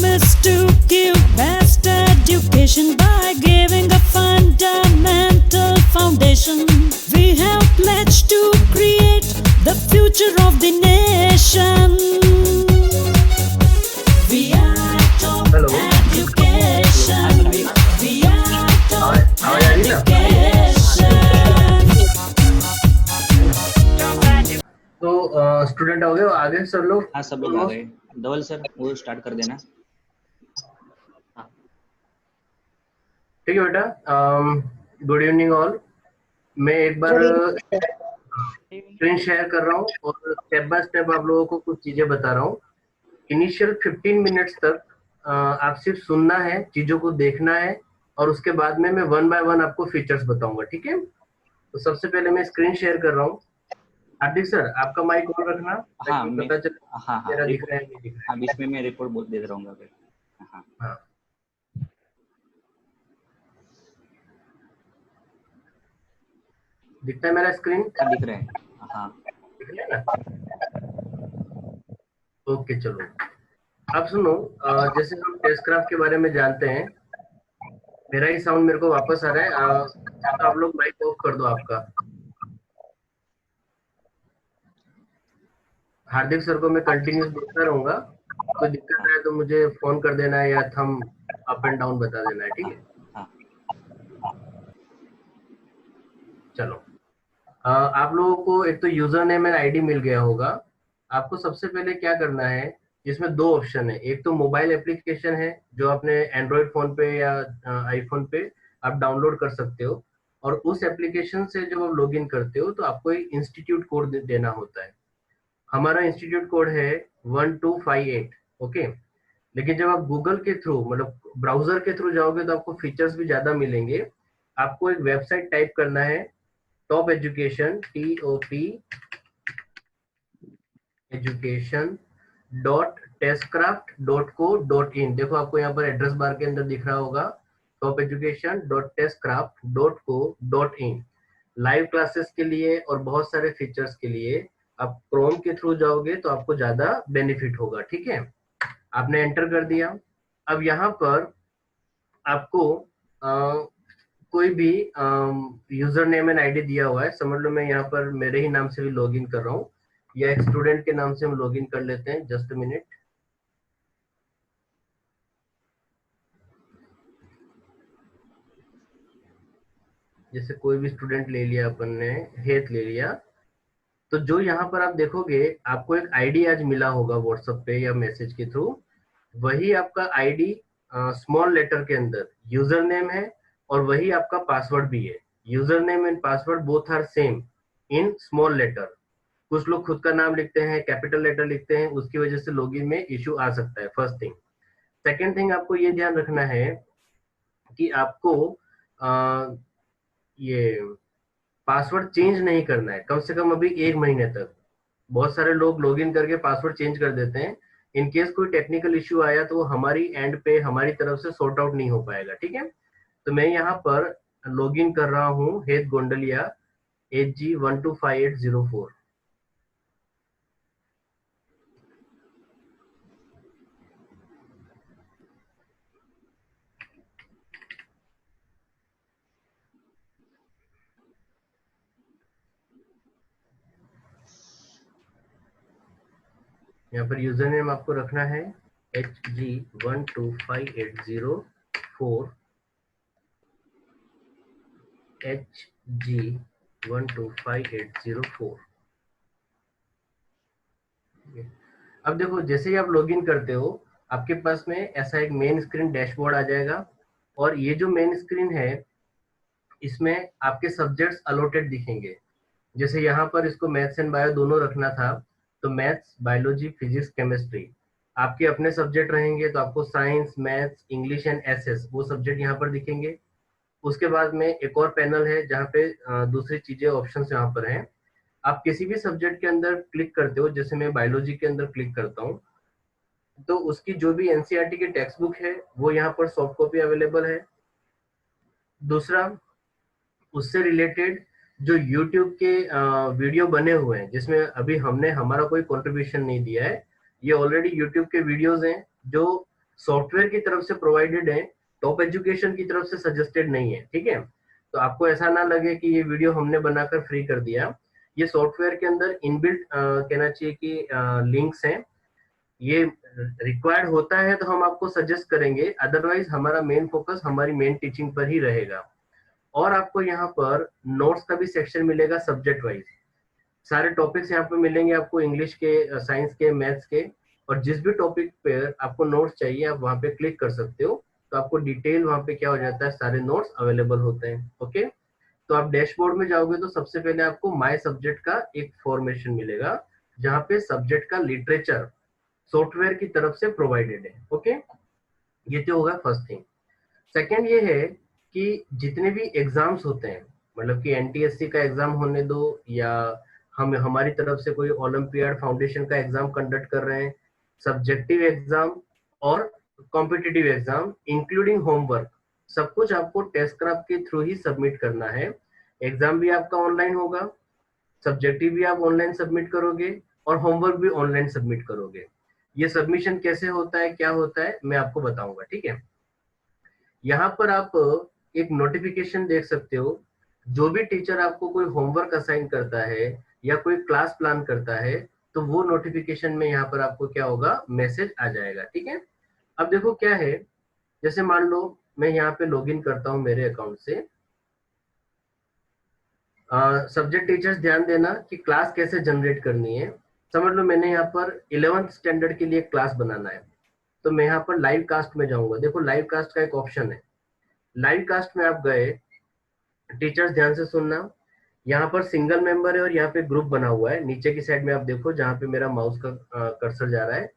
promise to give best education by giving a fundamental foundation. We have pledged to create the future of the nation. We are top Hello. education. We are top आवाज आ रही है ना? education. तो student हो गए आगे sir लोग? हाँ सब लोग आ गए। धवल सर वो स्टार्ट कर देना। ठीक है बेटा। Good evening all. मैं एक बार स्क्रीन शेयर कर रहा हूँ और स्टेप बाय स्टेप आप लोगों को कुछ चीजें बता रहा हूँ। इनिशियल 15 मिनट्स तक आप सिर्फ सुनना है, चीजों को देखना है और उसके बाद में मैं वन बाय वन आपको फीचर्स बताऊंगा। ठीक है, तो सबसे पहले मैं स्क्रीन शेयर कर रहा हूँ। हार्दिक सर आपका माइक ऑन रखना, हाँ ताकि पता चले हाँ मेरा दिख रहा है नहीं दिख रहा हाँ बीच में मैं रिपोर्ट बोल दे रहूंगा। हाँ है। हाँ, दिखता है मेरा स्क्रीन? हाँ दिख रहा है। हाँ दिख रहा है ना? ओके चलो, अब सुनो। जैसे हम टेस्ट क्राफ्ट के बारे में जानते हैं, मेरा ही साउंड मेरे को वापस आ रहा है। तो आप लोग माइक ऑफ कर दो आपका। हार्दिक सर को मैं कंटिन्यूस देखता रहूंगा, कोई दिक्कत है तो मुझे फोन कर देना है या थम अप एंड डाउन बता देना है। ठीक है, हाँ चलो। आप लोगों को एक तो यूजर नेम एंड आईडी मिल गया होगा। आपको सबसे पहले क्या करना है, इसमें दो ऑप्शन है। एक तो मोबाइल एप्लीकेशन है जो अपने एंड्रॉयड फोन पे या आईफोन पे आप डाउनलोड कर सकते हो, और उस एप्लीकेशन से जब आप लॉगिन करते हो तो आपको एक इंस्टीट्यूट कोड देना होता है। हमारा इंस्टीट्यूट कोड है 1258। ओके, लेकिन जब आप गूगल के थ्रू मतलब ब्राउजर के थ्रू जाओगे तो आपको फीचर्स भी ज्यादा मिलेंगे। आपको एक वेबसाइट टाइप करना है, टॉप एजुकेशन TOPeducation.testcraft.co.in। देखो आपको यहाँ पर एड्रेस बार के अंदर दिख रहा होगा, topeducation.testcraft.co.in। लाइव क्लासेस के लिए और बहुत सारे फीचर्स के लिए आप क्रोम के थ्रू जाओगे तो आपको ज्यादा बेनिफिट होगा। ठीक है, आपने एंटर कर दिया। अब यहाँ पर आपको कोई भी यूजर नेम एंड आईडी दिया हुआ है। समझ लो मैं यहाँ पर मेरे ही नाम से भी लॉगिन कर रहा हूँ, या एक स्टूडेंट के नाम से हम लॉगिन कर लेते हैं। Just a minute. जैसे कोई भी स्टूडेंट ले लिया अपन ने, हेत ले लिया, तो जो यहाँ पर आप देखोगे आपको एक आईडी आज मिला होगा व्हाट्सएप पे या मैसेज के थ्रू। वही आपका आईडी स्मॉल लेटर के अंदर यूजर नेम है और वही आपका पासवर्ड भी है। User name and password both are same in small letter. कुछ लोग खुद का नाम लिखते हैं, कैपिटल लेटर लिखते हैं, उसकी वजह से लॉगिन में इश्यू आ सकता है। First thing. सेकेंड थिंग, आपको ये ध्यान रखना है कि आपको ये पासवर्ड चेंज नहीं करना है कम से कम अभी 1 महीने तक। बहुत सारे लोग लॉगिन करके पासवर्ड चेंज कर देते हैं। इन केस कोई टेक्निकल इश्यू आया तो वो हमारी एंड पे हमारी तरफ से सॉर्ट आउट नहीं हो पाएगा। ठीक है, तो मैं यहाँ पर लॉगिन कर रहा हूँ हेत गोंडलिया HG125804। यहाँ पर यूजर नेम आपको रखना है HG125804 HG125804। अब देखो, जैसे ही आप लॉगिन करते हो आपके पास में ऐसा एक मेन स्क्रीन डैशबोर्ड आ जाएगा, और ये जो मेन स्क्रीन है इसमें आपके सब्जेक्ट्स अलॉटेड दिखेंगे। जैसे यहाँ पर इसको मैथ्स एंड बायो दोनों रखना था, तो मैथ्स, बायोलॉजी, फिजिक्स, केमिस्ट्री आपके अपने सब्जेक्ट रहेंगे, तो आपको science, maths, English and SS वो सब्जेक्ट यहाँ पर दिखेंगे। उसके बाद में एक और पैनल है जहाँ पे दूसरी चीजें ऑप्शंस यहाँ पर हैं। आप किसी भी सब्जेक्ट के अंदर क्लिक करते हो, जैसे मैं बायोलॉजी के अंदर क्लिक करता हूँ, तो उसकी जो भी एनसीईआरटी की टेक्स्ट बुक है वो यहाँ पर सॉफ्ट कॉपी अवेलेबल है। दूसरा, उससे रिलेटेड जो YouTube के वीडियो बने हुए हैं, जिसमें अभी हमने हमारा कोई कंट्रीब्यूशन नहीं दिया है, ये ऑलरेडी YouTube के वीडियोस हैं जो सॉफ्टवेयर की तरफ से प्रोवाइडेड है, टॉप एजुकेशन की तरफ से सजेस्टेड नहीं है, ठीक है। तो आपको ऐसा ना लगे कि ये वीडियो हमने बनाकर फ्री कर दिया, ये सॉफ्टवेयर के अंदर इनबिल्ट कहना चाहिए कि लिंक्स हैं, ये रिक्वायर्ड होता है तो हम आपको सजेस्ट करेंगे, अदरवाइज हमारा मेन फोकस हमारी मेन टीचिंग पर ही रहेगा। और आपको यहाँ पर नोट्स का भी सेक्शन मिलेगा सब्जेक्ट वाइज, सारे टॉपिक्स यहाँ पे मिलेंगे आपको, इंग्लिश के, साइंस के, मैथ्स के, और जिस भी टॉपिक पे आपको नोट्स चाहिए आप वहाँ पे क्लिक कर सकते हो, तो आपको डिटेल वहाँ पे क्या हो जाता है, सारे नोट्स अवेलेबल होते हैं। ओके, तो आप डैशबोर्ड में जाओगे तो सबसे पहले आपको माय सब्जेक्ट का एक फॉर्मेशन मिलेगा, जहाँ पे सब्जेक्ट का लिटरेचर सॉफ्टवेयर की तरफ से प्रोवाइडेड है। ओके, ये तो होगा फर्स्ट थिंग। सेकेंड ये है कि जितने भी एग्जाम्स होते हैं, मतलब कि एनटीएससी का एग्जाम होने दो, या हम हमारी तरफ से कोई ओलंपियाड फाउंडेशन का एग्जाम कंडक्ट कर रहे हैं, सब्जेक्टिव एग्जाम और कॉम्पिटिटिव एग्जाम इंक्लूडिंग होमवर्क, सब कुछ आपको टेस्टक्राफ्ट के थ्रू ही सबमिट करना है। एग्जाम भी आपका ऑनलाइन होगा, सब्जेक्टिव भी आप ऑनलाइन सबमिट करोगे, और होमवर्क भी ऑनलाइन सबमिट करोगे। ये सबमिशन कैसे होता है, क्या होता है, मैं आपको बताऊंगा, ठीक है। यहाँ पर आप एक नोटिफिकेशन देख सकते हो, जो भी टीचर आपको कोई होमवर्क असाइन करता है या कोई क्लास प्लान करता है, तो वो नोटिफिकेशन में यहाँ पर आपको क्या होगा, मैसेज आ जाएगा, ठीक है। अब देखो क्या है, जैसे मान लो मैं यहाँ पे लॉगिन करता हूँ मेरे अकाउंट से। सब्जेक्ट टीचर्स ध्यान देना कि क्लास कैसे जनरेट करनी है। समझ लो मैंने यहाँ पर 11th स्टैंडर्ड के लिए क्लास बनाना है, तो मैं यहाँ पर लाइव कास्ट में जाऊंगा। देखो लाइव कास्ट का एक ऑप्शन है, लाइव कास्ट में आप गए, टीचर्स ध्यान से सुनना, यहाँ पर सिंगल मेंबर है और यहाँ पे ग्रुप बना हुआ है, नीचे की साइड में आप देखो जहाँ पे मेरा माउस का कर्सर जा रहा है।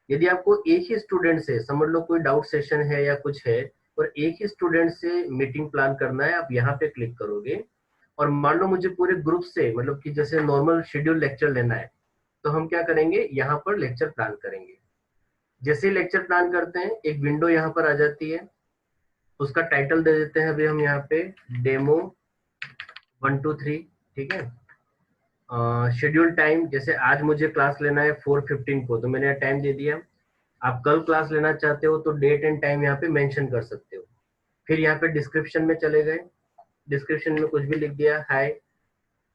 यदि आपको एक ही स्टूडेंट से, समझ लो कोई डाउट सेशन है या कुछ है, और एक ही स्टूडेंट से मीटिंग प्लान करना है, आप यहाँ पे क्लिक करोगे। और मान लो मुझे पूरे ग्रुप से, मतलब कि जैसे नॉर्मल शेड्यूल लेक्चर लेना है, तो हम क्या करेंगे, यहाँ पर लेक्चर प्लान करेंगे। जैसे ही लेक्चर प्लान करते हैं एक विंडो यहाँ पर आ जाती है, उसका टाइटल दे देते हैं अभी हम यहाँ पे डेमो 1 2 3, ठीक है। शेड्यूल टाइम, जैसे आज मुझे क्लास लेना है 4:15 को, तो मैंने यहाँ टाइम दे दिया। आप कल क्लास लेना चाहते हो तो डेट एंड टाइम यहाँ पे मेंशन कर सकते हो। फिर यहाँ पे डिस्क्रिप्शन में चले गए, डिस्क्रिप्शन में कुछ भी लिख दिया, हाय।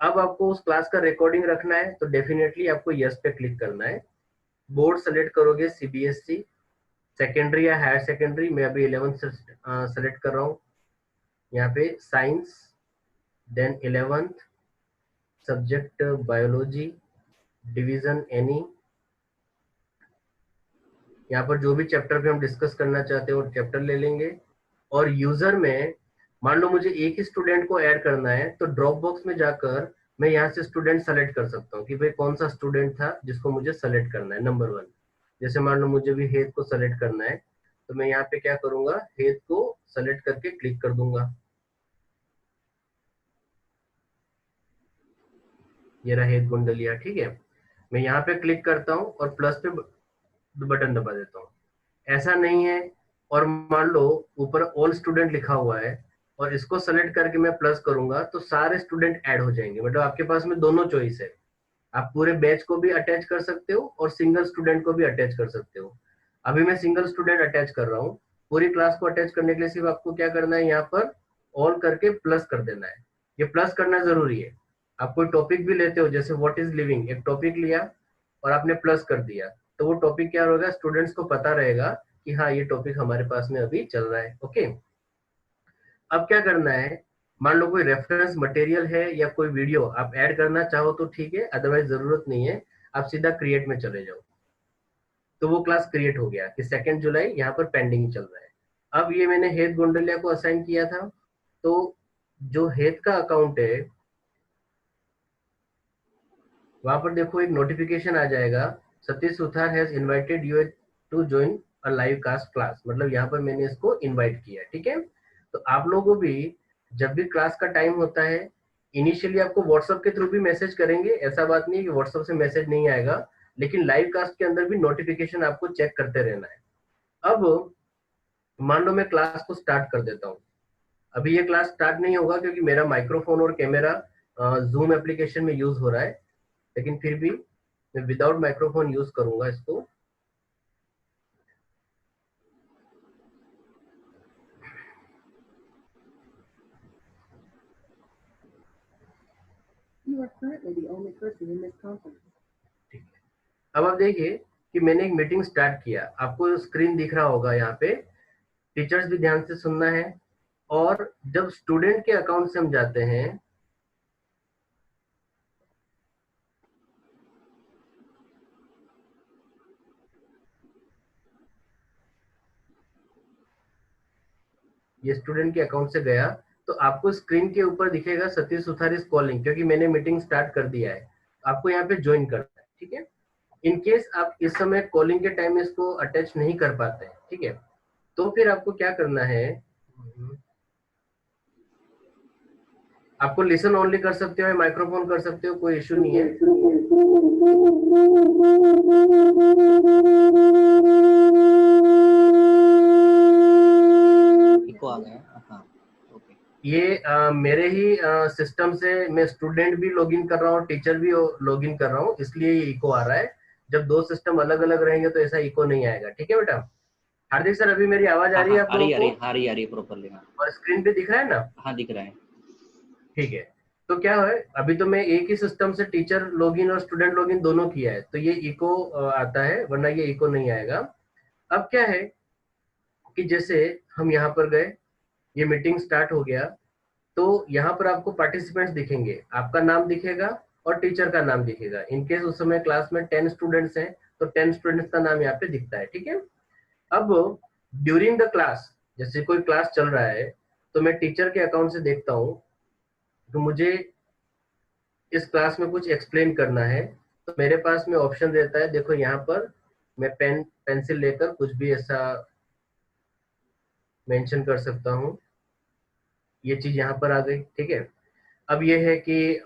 अब आपको उस क्लास का रिकॉर्डिंग रखना है, तो डेफिनेटली आपको यस पे क्लिक करना है। बोर्ड सेलेक्ट करोगे सीबीएसई, सेकेंडरी या हायर सेकेंडरी, मैं अभी 11th सेलेक्ट कर रहा हूँ। यहाँ पे science, then 11th, subject biology, division any. यहाँ पर जो भी चैप्टर पे हम डिस्कस करना चाहते हो चैप्टर ले लेंगे। और यूजर में मान लो मुझे एक ही स्टूडेंट को ऐड करना है, तो ड्रॉप बॉक्स में जाकर मैं यहाँ से स्टूडेंट सेलेक्ट कर सकता हूँ कि भाई कौन सा स्टूडेंट था जिसको मुझे सेलेक्ट करना है, नंबर 1। जैसे मान लो मुझे भी हेत को सेलेक्ट करना है, तो मैं यहाँ पे क्या करूंगा, हेत को सेलेक्ट करके क्लिक कर दूंगा। ये रहा हेत गुंडलिया, ठीक है। मैं यहाँ पे क्लिक करता हूँ और प्लस पे बटन दबा देता हूँ। ऐसा नहीं है, और मान लो ऊपर ऑल स्टूडेंट लिखा हुआ है और इसको सेलेक्ट करके मैं प्लस करूंगा, तो सारे स्टूडेंट ऐड हो जाएंगे। मतलब आपके पास में दोनों चॉइस है, आप पूरे बैच को भी अटैच कर सकते हो और सिंगल स्टूडेंट को भी अटैच कर सकते हो। अभी मैं सिंगल स्टूडेंट अटैच कर रहा हूँ। पूरी क्लास को अटैच करने के लिए सिर्फ आपको क्या करना है, यहाँ पर ऑल करके प्लस कर देना है। ये प्लस करना जरूरी है। आप कोई टॉपिक भी लेते हो, जैसे व्हाट इज लिविंग, एक टॉपिक लिया और आपने प्लस कर दिया, तो वो टॉपिक क्या होगा, स्टूडेंट्स को पता रहेगा कि हाँ ये टॉपिक हमारे पास में अभी चल रहा है। ओके, अब क्या करना है, मान लो कोई रेफरेंस मटेरियल है या कोई वीडियो आप ऐड करना चाहो तो ठीक है, अदरवाइज जरूरत नहीं है, आप सीधा क्रिएट में चले जाओ। तो वो क्लास क्रिएट हो गया कि 2 जुलाई यहाँ पर पेंडिंग चल रहा है। अब ये मैंने हेत गोंडलिया को असाइन किया था, तो जो हेत का अकाउंट है वहां पर देखो एक नोटिफिकेशन आ जाएगा, Satish Suthar has invited you to join a live cast class, मतलब यहाँ पर मैंने इसको इनवाइट किया, ठीक है। तो आप लोगों भी जब भी क्लास का टाइम होता है, इनिशियली आपको व्हाट्सएप के थ्रू भी मैसेज करेंगे, ऐसा बात नहीं है कि व्हाट्सएप से मैसेज नहीं आएगा, लेकिन लाइव कास्ट के अंदर भी नोटिफिकेशन आपको चेक करते रहना है। अब मान लो मैं क्लास को स्टार्ट कर देता हूँ। अभी ये क्लास स्टार्ट नहीं होगा क्योंकि मेरा माइक्रोफोन और कैमरा जूम एप्लीकेशन में यूज हो रहा है, लेकिन फिर भी मैं विदाउट माइक्रोफोन यूज करूंगा इसको। You are currently the only person in this conference. ठीक है, अब आप देखिए कि मैंने एक मीटिंग स्टार्ट किया, आपको स्क्रीन दिख रहा होगा यहाँ पे, टीचर्स भी ध्यान से सुनना है। और जब स्टूडेंट के अकाउंट से हम जाते हैं, ये स्टूडेंट के अकाउंट से गया, तो आपको स्क्रीन के ऊपर दिखेगा सतीश सुथार इज कॉलिंग, क्योंकि मैंने मीटिंग स्टार्ट कर दिया है। आपको यहाँ पे ज्वाइन करना है, ठीक है। इन केस आप इस समय कॉलिंग के टाइम में इसको अटैच नहीं कर पाते हैं, ठीक है, तो फिर आपको क्या करना है, आपको लिसन ओनली कर सकते हो या माइक्रोफोन कर सकते हो, कोई इश्यू नहीं है। इको आ गया। हाँ, ओके। ये मेरे ही सिस्टम से मैं स्टूडेंट भी लॉगिन कर रहा हूँ, टीचर भी लॉगिन कर रहा हूँ, इसलिए ये इको आ रहा है। जब दो सिस्टम अलग अलग रहेंगे तो ऐसा इको नहीं आएगा, ठीक है बेटा। हार्दिक सर, अभी मेरी आवाज आ रही है आप लोगों को? आ रही है प्रॉपरली। हाँ, और स्क्रीन पे दिख रहा है ना? हाँ दिख रहा है। ठीक है, तो क्या है, अभी तो मैं एक ही सिस्टम से टीचर लॉगिन और स्टूडेंट लॉगिन दोनों किया है, तो ये इको आता है, वरना ये इको नहीं आएगा। अब क्या है कि जैसे हम यहाँ पर गए, ये मीटिंग स्टार्ट हो गया, तो यहाँ पर आपको पार्टिसिपेंट्स दिखेंगे, आपका नाम दिखेगा और टीचर का नाम दिखेगा। इनकेस उस समय क्लास में 10 स्टूडेंट्स हैं तो 10 स्टूडेंट्स का नाम यहाँ पे दिखता है, ठीक है। अब ड्यूरिंग द क्लास, जैसे कोई क्लास चल रहा है तो मैं टीचर के अकाउंट से देखता हूँ, तो मुझे इस क्लास में कुछ एक्सप्लेन करना है, तो मेरे पास में ऑप्शन रहता है, देखो यहाँ पर मैं पेंसिल लेकर कुछ भी ऐसा मेंशन कर सकता हूँ, ये चीज यहाँ पर आ गई, ठीक है। अब ये है कि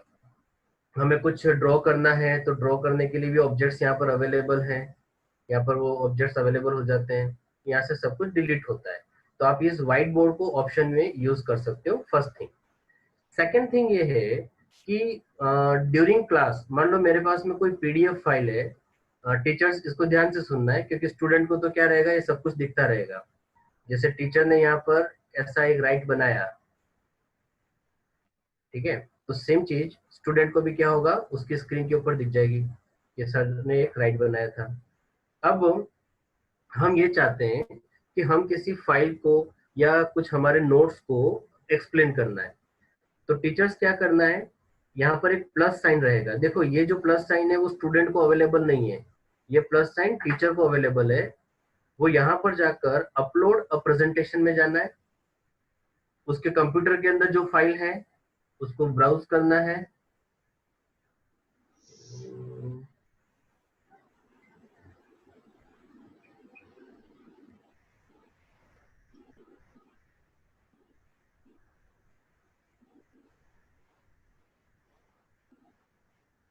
हमें कुछ ड्रॉ करना है, तो ड्रॉ करने के लिए भी ऑब्जेक्ट्स यहाँ पर अवेलेबल हैं, यहाँ पर वो ऑब्जेक्ट्स अवेलेबल हो जाते हैं, यहाँ से सब कुछ डिलीट होता है। तो आप इस व्हाइट बोर्ड को ऑप्शन में यूज कर सकते हो, फर्स्ट थिंग। सेकेंड थिंग ये है कि ड्यूरिंग क्लास, मान लो मेरे पास में कोई पीडीएफ फाइल है, टीचर्स इसको ध्यान से सुनना है, क्योंकि स्टूडेंट को तो क्या रहेगा, ये सब कुछ दिखता रहेगा। जैसे टीचर ने यहाँ पर ऐसा एक राइट बनाया, ठीक है, तो सेम चीज स्टूडेंट को भी क्या होगा, उसकी स्क्रीन के ऊपर दिख जाएगी, ये सर ने एक राइट बनाया था। अब हम ये चाहते हैं कि हम किसी फाइल को या कुछ हमारे नोट्स को एक्सप्लेन करना है, तो टीचर्स क्या करना है, यहाँ पर एक प्लस साइन रहेगा, देखो ये जो प्लस साइन है वो स्टूडेंट को अवेलेबल नहीं है, ये प्लस साइन टीचर को अवेलेबल है। वो यहाँ पर जाकर अपलोड अ प्रेजेंटेशन में जाना है, उसके कंप्यूटर के अंदर जो फाइल है उसको ब्राउज करना है,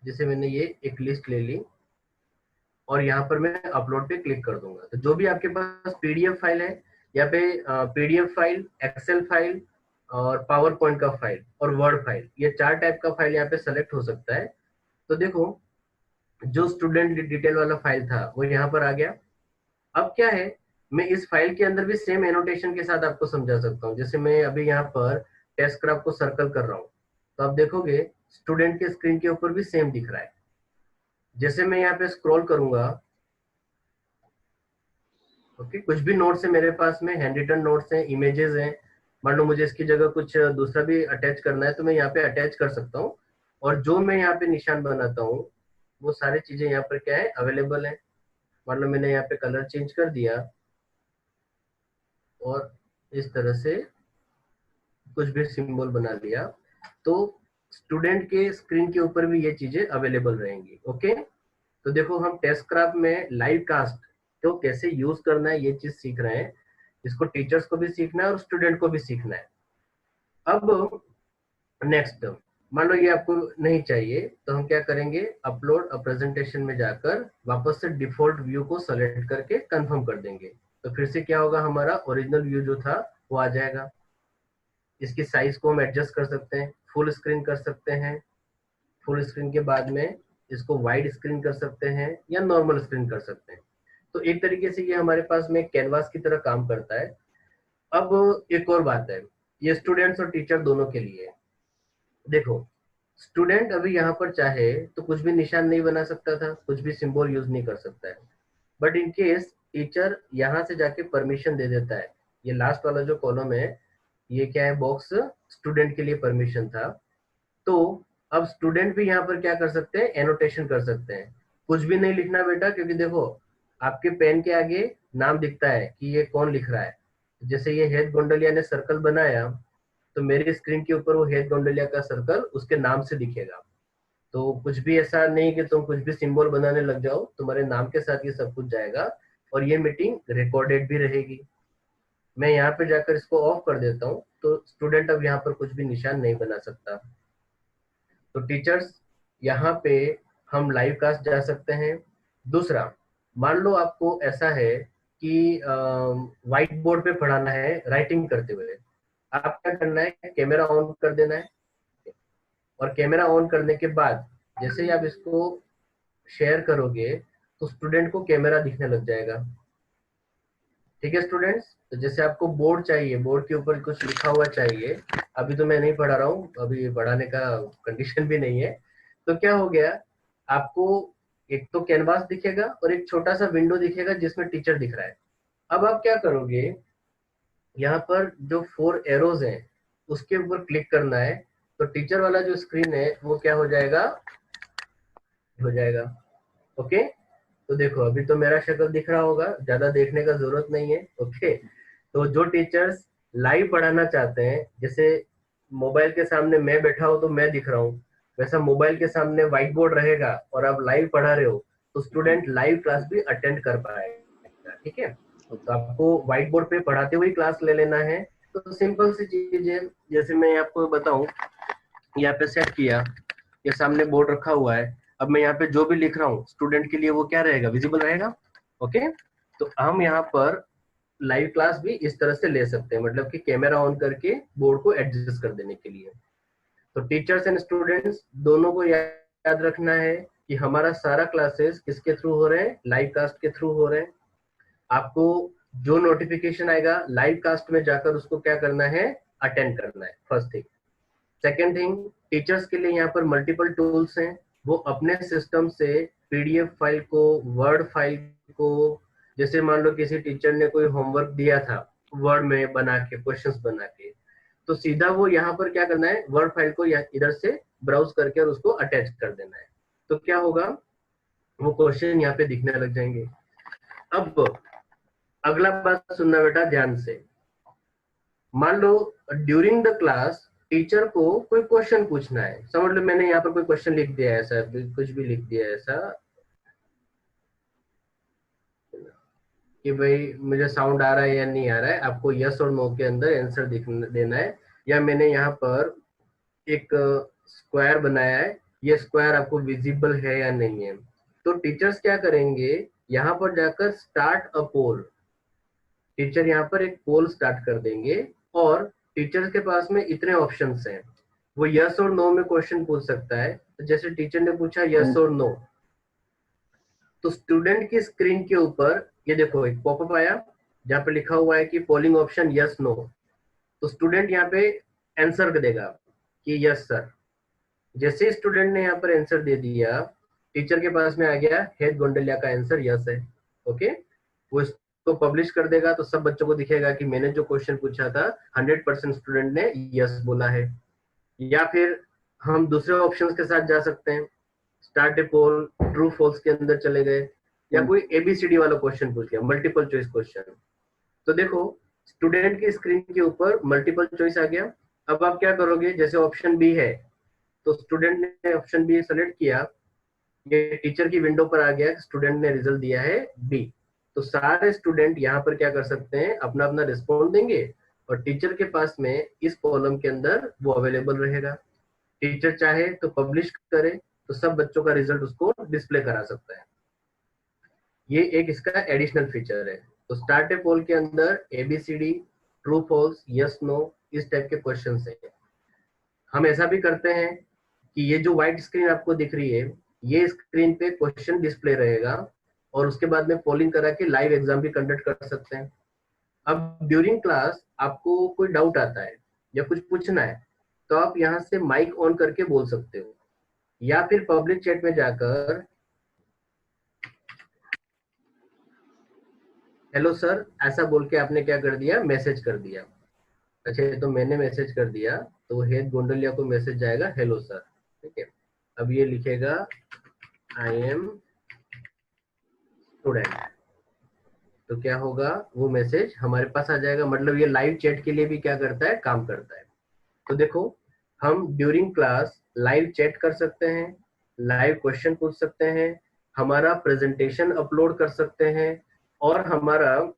जैसे मैंने ये एक लिस्ट ले ली और यहाँ पर मैं अपलोड पे क्लिक कर दूंगा। तो जो भी आपके पास पीडीएफ फाइल है, यहाँ पे पीडीएफ फाइल, एक्सेल फाइल और पावर पॉइंट का फाइल और वर्ड फाइल, ये 4 टाइप का फाइल यहाँ पे सेलेक्ट हो सकता है। तो देखो जो स्टूडेंट डिटेल वाला फाइल था वो यहाँ पर आ गया। अब क्या है, मैं इस फाइल के अंदर भी सेम एनोटेशन के साथ आपको समझा सकता हूँ। जैसे मैं अभी यहाँ पर टेस्ट क्राफ्ट को सर्कल कर रहा हूँ, तो आप देखोगे स्टूडेंट के स्क्रीन के ऊपर भी सेम दिख रहा है। जैसे मैं यहाँ पे स्क्रॉल करूंगा, ओके, कुछ भी नोट्स है मेरे पास में, हैंड रिटन नोट्स हैं, इमेजेस हैं, मान लो मुझे इसकी जगह कुछ दूसरा भी अटैच करना है तो मैं यहाँ पे अटैच कर सकता हूँ। और जो मैं यहाँ पे निशान बनाता हूँ वो सारी चीजें यहाँ पर क्या है, अवेलेबल है। मान लो मैंने यहाँ पे कलर चेंज कर दिया और इस तरह से कुछ भी सिंबल बना लिया, तो स्टूडेंट के स्क्रीन के ऊपर भी ये चीजें अवेलेबल रहेंगी। ओके, तो देखो हम टेस्ट क्राफ्ट में लाइव कास्ट तो कैसे यूज करना है ये चीज सीख रहे हैं, इसको टीचर्स को भी सीखना है और स्टूडेंट को भी सीखना है। अब नेक्स्ट, मान लो ये आपको नहीं चाहिए तो हम क्या करेंगे, अपलोड अ प्रेजेंटेशन में जाकर वापस से डिफॉल्ट व्यू को सेलेक्ट करके कंफर्म कर देंगे। तो फिर से क्या होगा, हमारा ओरिजिनल व्यू जो था वो आ जाएगा। इसकी साइज को हम एडजस्ट कर सकते हैं, फुल स्क्रीन कर सकते हैं, फुल स्क्रीन के बाद में इसको वाइड स्क्रीन कर सकते हैं या नॉर्मल स्क्रीन कर सकते हैं। तो एक तरीके से ये हमारे पास में कैनवास की तरह काम करता है। अब एक और बात है, ये स्टूडेंट्स और टीचर दोनों के लिए। देखो स्टूडेंट अभी यहाँ पर चाहे तो कुछ भी निशान नहीं बना सकता था, कुछ भी सिंबल यूज नहीं कर सकता है, बट इन केस टीचर यहाँ से जाके परमिशन दे देता है। ये लास्ट वाला जो कॉलम है, ये क्या है, बॉक्स स्टूडेंट के लिए परमिशन था। तो अब स्टूडेंट भी यहाँ पर क्या कर सकते हैं, एनोटेशन कर सकते हैं। कुछ भी नहीं लिखना बेटा, क्योंकि देखो आपके पेन के आगे नाम दिखता है कि ये कौन लिख रहा है। जैसे ये हेड गोंडलिया ने सर्कल बनाया, तो मेरी स्क्रीन के ऊपर वो हेड गोंडलिया का सर्कल उसके नाम से दिखेगा। तो कुछ भी ऐसा नहीं कि तुम कुछ भी सिंबल बनाने लग जाओ, तुम्हारे नाम के साथ ये सब कुछ जाएगा, और ये मीटिंग रिकॉर्डेड भी रहेगी। मैं यहाँ पे जाकर इसको ऑफ कर देता हूँ, तो स्टूडेंट अब यहाँ पर कुछ भी निशान नहीं बना सकता। तो टीचर्स यहाँ पे हम लाइव क्लास जा सकते हैं। दूसरा, मान लो आपको ऐसा है कि व्हाइट बोर्ड पे पढ़ाना है राइटिंग करते हुए, आप क्या करना है, कैमरा ऑन कर देना है, और कैमरा ऑन करने के बाद जैसे ही आप इसको शेयर करोगे तो स्टूडेंट को कैमरा दिखने लग जाएगा। ठीक है स्टूडेंट्स, तो जैसे आपको बोर्ड चाहिए, बोर्ड के ऊपर कुछ लिखा हुआ चाहिए, अभी तो मैं नहीं पढ़ा रहा हूँ, अभी पढ़ाने का कंडीशन भी नहीं है। तो क्या हो गया, आपको एक तो कैनवास दिखेगा और एक छोटा सा विंडो दिखेगा जिसमें टीचर दिख रहा है। अब आप क्या करोगे, यहाँ पर जो 4 एरोज हैं उसके ऊपर क्लिक करना है, तो टीचर वाला जो स्क्रीन है वो क्या हो जाएगा, ओके। तो देखो अभी तो मेरा शक्ल दिख रहा होगा, ज्यादा देखने का जरूरत नहीं है, ओके। तो जो टीचर्स लाइव पढ़ाना चाहते हैं, जैसे मोबाइल के सामने मैं बैठा हूं तो मैं दिख रहा हूँ, वैसा मोबाइल के सामने व्हाइट बोर्ड रहेगा और आप लाइव पढ़ा रहे हो, तो स्टूडेंट लाइव क्लास भी अटेंड कर पाएगा। ठीक है, तो आपको व्हाइट बोर्ड पे पढ़ाते हुए क्लास ले लेना है। तो सिंपल सी चीज है, जैसे मैं आपको बताऊं, यहाँ पे सेट किया, ये सामने बोर्ड रखा हुआ है, अब मैं यहाँ पे जो भी लिख रहा हूँ स्टूडेंट के लिए वो क्या रहेगा, विजिबल रहेगा। ओके, तो हम यहाँ पर लाइव क्लास भी इस तरह से ले सकते हैं, मतलब कि कैमरा ऑन करके बोर्ड को एडजस्ट कर देने के लिए। तो टीचर्स एंड स्टूडेंट्स दोनों को याद रखना है कि हमारा सारा क्लासेस किसके थ्रू हो रहे हैं, लाइव कास्ट के थ्रू हो रहे हैं। आपको जो नोटिफिकेशन आएगा लाइव कास्ट में जाकर उसको क्या करना है, अटेंड करना है, first thing. Second thing, teachers के लिए यहाँ पर मल्टीपल टूल्स हैं, वो अपने सिस्टम से पीडीएफ फाइल को, वर्ड फाइल को, जैसे मान लो किसी टीचर ने कोई होमवर्क दिया था वर्ड में बना के, क्वेश्चंस बना के, तो सीधा वो यहाँ पर क्या करना है, वर्ड फाइल को इधर से ब्राउज करके और उसको अटैच कर देना है। तो क्या होगा, वो क्वेश्चन यहाँ पे दिखने लग जाएंगे। अब अगला बात सुनना बेटा ध्यान से, मान लो ड्यूरिंग द क्लास टीचर को कोई क्वेश्चन पूछना है, समझ लो मैंने यहाँ पर कोई क्वेश्चन लिख दिया है, ऐसा कुछ भी लिख दिया है ऐसा कि भाई मुझे साउंड आ रहा है या नहीं आ रहा है, आपको यस और नो के अंदर आंसर देना है। या मैंने यहाँ पर एक स्क्वायर बनाया है, ये स्क्वायर आपको विजिबल है या नहीं है। तो टीचर्स क्या करेंगे, यहाँ पर जाकर स्टार्ट अ पोल, टीचर यहाँ पर एक पोल स्टार्ट कर देंगे, और टीचर के पास में इतने ऑप्शंस हैं, वो यस और नो में क्वेश्चन पूछ सकता है। तो जैसे टीचर ने पूछा यस और नो, तो स्टूडेंट की स्क्रीन के ऊपर ये देखो एक पॉपअप आया जहाँ पे लिखा हुआ है कि पोलिंग ऑप्शन यस नो, तो स्टूडेंट यहाँ पे आंसर देगा कि यस सर। जैसे स्टूडेंट ने यहाँ पर आंसर दे दिया, टीचर के पास में आ गया हेड गोंडलिया का आंसर यस है, ओके। वो इसको पब्लिश कर देगा, तो सब बच्चों को दिखेगा कि मैंने जो क्वेश्चन पूछा था 100% स्टूडेंट ने यस बोला है। या फिर हम दूसरे ऑप्शंस के साथ जा सकते हैं, स्टार्ट ए पोल, ट्रू फॉल्स के अंदर चले गए, या कोई एबीसीडी वाला क्वेश्चन पूछ लिया, मल्टीपल चॉइस क्वेश्चन। तो देखो स्टूडेंट की स्क्रीन के ऊपर मल्टीपल चॉइस आ गया। अब आप क्या करोगे, जैसे ऑप्शन बी है, तो स्टूडेंट ने ऑप्शन बी सेलेक्ट किया, ये टीचर की विंडो पर आ गया, स्टूडेंट ने रिजल्ट दिया है बी। तो सारे स्टूडेंट यहाँ पर क्या कर सकते हैं, अपना अपना रिस्पॉन्ड देंगे, और टीचर के पास में इस कॉलम के अंदर वो अवेलेबल रहेगा। टीचर चाहे तो पब्लिश करे, तो सब बच्चों का रिजल्ट उसको डिस्प्ले करा सकता है। ये एक इसका एडिशनल फीचर है। तो स्टार्ट ए पोल के अंदर ABCD, true false, yes no, इस टाइप के क्वेश्चन है। हम ऐसा भी करते हैं कि ये जो व्हाइट स्क्रीन आपको दिख रही है, ये स्क्रीन पे क्वेश्चन डिस्प्ले रहेगा, और उसके बाद में पोलिंग करा के लाइव एग्जाम भी कंडक्ट कर सकते हैं। अब ड्यूरिंग क्लास आपको कोई डाउट आता है या कुछ पूछना है, तो आप यहाँ से माइक ऑन करके बोल सकते हो, या फिर पब्लिक चैट में जाकर हेलो सर ऐसा बोल के आपने क्या कर दिया, मैसेज कर दिया। अच्छा तो मैंने मैसेज कर दिया, तो हेत गोंडलिया को मैसेज जाएगा हेलो सर, ठीक है। अब ये लिखेगा आई एम स्टूडेंट, तो क्या होगा, वो मैसेज हमारे पास आ जाएगा। मतलब ये लाइव चैट के लिए भी क्या करता है, काम करता है। तो देखो हम ड्यूरिंग क्लास लाइव चैट कर सकते हैं, लाइव क्वेश्चन पूछ सकते हैं, हमारा प्रेजेंटेशन अपलोड कर सकते हैं, और हमारा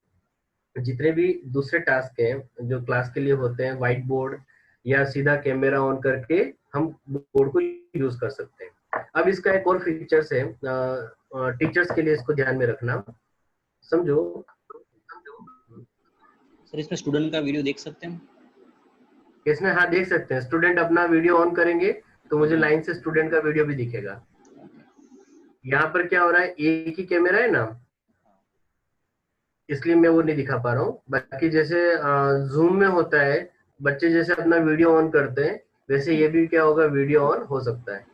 जितने भी दूसरे टास्क हैं जो क्लास के लिए होते हैं, व्हाइट बोर्ड या सीधा कैमरा ऑन करके हम बोर्ड को यूज कर सकते हैं। अब इसका एक और फीचर्स है, टीचर्स के लिए इसको ध्यान में रखना, समझो। सर इसमें स्टूडेंट का वीडियो देख सकते हैं? इसमें हाँ देख सकते हैं, स्टूडेंट अपना वीडियो ऑन करेंगे तो मुझे लाइन से स्टूडेंट का वीडियो भी दिखेगा। यहाँ पर क्या हो रहा है, एक ही कैमरा है ना, इसलिए मैं वो नहीं दिखा पा रहा हूँ। बाकी जैसे जूम में होता है, बच्चे जैसे अपना वीडियो ऑन करते हैं, वैसे ये भी क्या होगा, वीडियो ऑन हो सकता है।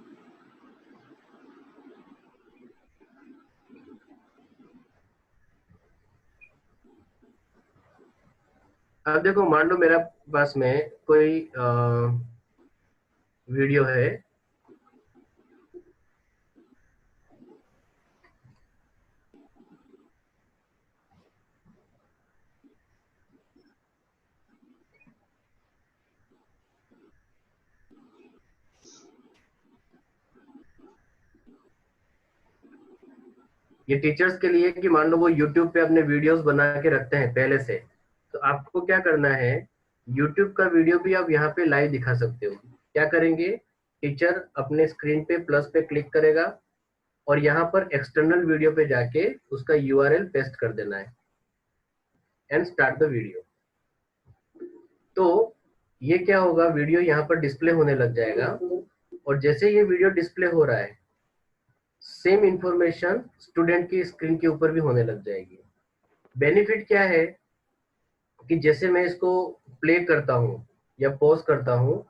अब देखो मान लो मेरा पास में कोई वीडियो है, ये टीचर्स के लिए कि मान लो वो YouTube पे अपने वीडियोस बना के रखते हैं पहले से, तो आपको क्या करना है, YouTube का वीडियो भी आप यहाँ पे लाइव दिखा सकते हो। क्या करेंगे, टीचर अपने स्क्रीन पे प्लस पे क्लिक करेगा और यहाँ पर एक्सटर्नल वीडियो पे जाके उसका URL पेस्ट कर देना है एंड स्टार्ट द वीडियो। तो ये क्या होगा, वीडियो यहाँ पर डिस्प्ले होने लग जाएगा, और जैसे ये वीडियो डिस्प्ले हो रहा है सेम इंफॉर्मेशन स्टूडेंट की स्क्रीन के ऊपर भी होने लग जाएगी। बेनिफिट क्या है कि जैसे मैं इसको प्ले करता हूँ या पॉज करता हूँ,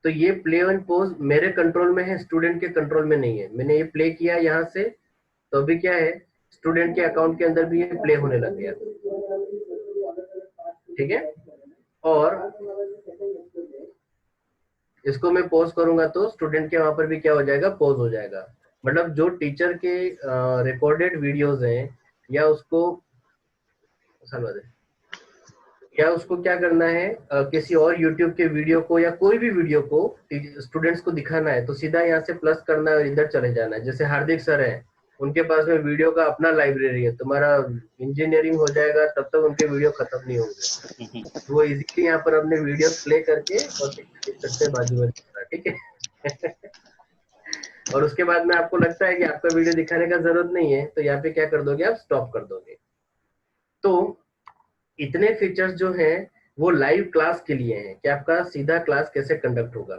तो ये प्ले एंड पॉज मेरे कंट्रोल में है, स्टूडेंट के कंट्रोल में नहीं है। मैंने ये प्ले किया यहाँ से, तो अभी क्या है, स्टूडेंट के अकाउंट के अंदर भी ये प्ले होने लग गया, ठीक है। और इसको मैं पॉज करूंगा तो स्टूडेंट के वहां पर भी क्या हो जाएगा, पॉज हो जाएगा। मतलब जो टीचर के रिकॉर्डेड वीडियोस हैं, या उसको क्या करना है, किसी और यूट्यूब के वीडियो को या कोई भी वीडियो को स्टूडेंट्स को दिखाना है, तो सीधा यहाँ से प्लस करना है और इधर चले जाना है। जैसे हार्दिक सर है, उनके पास में वीडियो का अपना लाइब्रेरी है, तुम्हारा इंजीनियरिंग हो जाएगा तब तक उनके वीडियो खत्म नहीं होंगे, तो वो इजीली यहाँ पर अपने वीडियो प्ले करके और देख सकते हैं बाजू में, ठीक है। और उसके बाद में आपको लगता है कि आपका वीडियो दिखाने का जरूरत नहीं है, तो यहाँ पे क्या कर दोगे, आप स्टॉप कर दोगे। तो इतने फीचर्स जो हैं वो लाइव क्लास के लिए हैं कि आपका सीधा क्लास कैसे कंडक्ट होगा।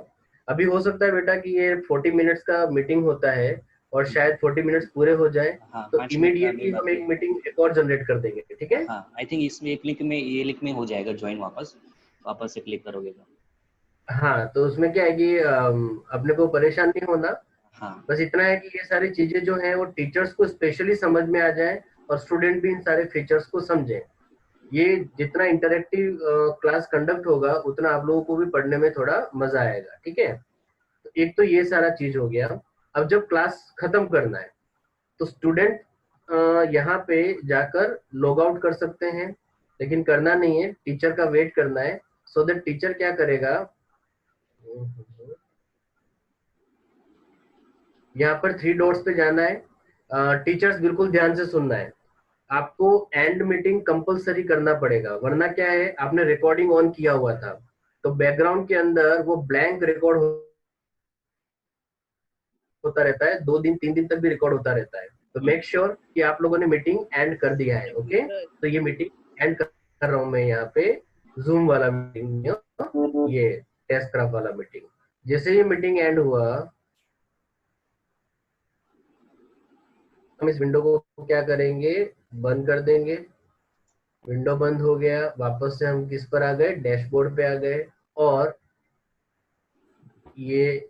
अभी हो सकता है बेटा कि ये 40 मिनट्स का मीटिंग होता है और शायद 40 मिनट्स पूरे हो जाए, हाँ, तो 5 मिनट का इमीडिएटली अभी हम बाकी एक है। मीटिंग एक और जनरेट कर देंगे, ठीक है। हाँ आई थिंक इसमें एक लिंक में, ये लिंक में हो जाएगा ज्वाइन, वापस से क्लिक करोगे तो। हाँ तो उसमें क्या है कि अपने को परेशान नहीं होना, हाँ बस इतना है कि ये सारी चीजें जो हैं वो टीचर्स को स्पेशली समझ में आ जाए और स्टूडेंट भी इन सारे फीचर्स को समझे। ये जितना इंटरेक्टिव क्लास कंडक्ट होगा उतना आप लोगों को भी पढ़ने में थोड़ा मजा आएगा, ठीक है। तो एक तो ये सारा चीज हो गया। अब जब क्लास खत्म करना है तो स्टूडेंट यहाँ पे जाकर लॉग आउट कर सकते हैं, लेकिन करना नहीं है, टीचर का वेट करना है। सो दैट टीचर क्या करेगा, यहाँ पर 3 डॉट्स पे जाना है। टीचर्स बिल्कुल ध्यान से सुनना है, आपको एंड मीटिंग कंपलसरी करना पड़ेगा, वरना क्या है, आपने रिकॉर्डिंग ऑन किया हुआ था तो बैकग्राउंड के अंदर वो ब्लैंक रिकॉर्ड होता रहता है, 2 दिन 3 दिन तक भी रिकॉर्ड होता रहता है। तो मेक श्योर कि आप लोगों ने मीटिंग एंड कर दिया है, ओके। तो ये मीटिंग एंड कर रहा हूं मैं यहाँ पे, जूम वाला मीटिंग, ये टेस्ट क्राफ्ट वाला मीटिंग। जैसे ये मीटिंग एंड हुआ, हम इस विंडो को क्या करेंगे, बंद कर देंगे। विंडो बंद हो गया, वापस से हम किस पर आ गए, डैशबोर्ड पे आ गए। और ये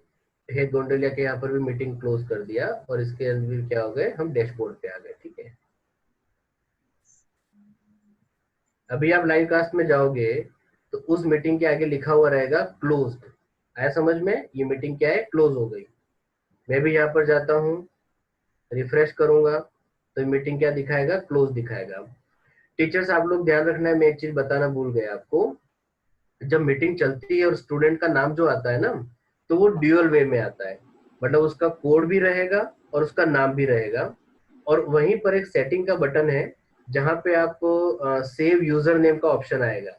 है गोंडलिया के, यहाँ पर भी मीटिंग क्लोज कर दिया और इसके अंदर क्या हो गए, हम डैशबोर्ड पे आ गए। ठीक है, अभी आप लाइव कास्ट में जाओगे तो उस मीटिंग के आगे लिखा हुआ रहेगा क्लोज्ड। आया समझ में, ये मीटिंग क्या है, क्लोज हो गई। मैं भी यहाँ पर जाता हूँ, रिफ्रेश करूंगा तो मीटिंग क्या दिखाएगा, क्लोज दिखाएगा। टीचर्स आप लोग ध्यान रखना है, मैं एक चीज बताना भूल गया आपको, जब मीटिंग चलती है और स्टूडेंट का नाम जो आता है ना, तो वो ड्यूअल वे में आता है, मतलब उसका कोड भी रहेगा और उसका नाम भी रहेगा। और वहीं पर एक सेटिंग का बटन है जहां पे आपको सेव यूजर नेम का ऑप्शन आएगा।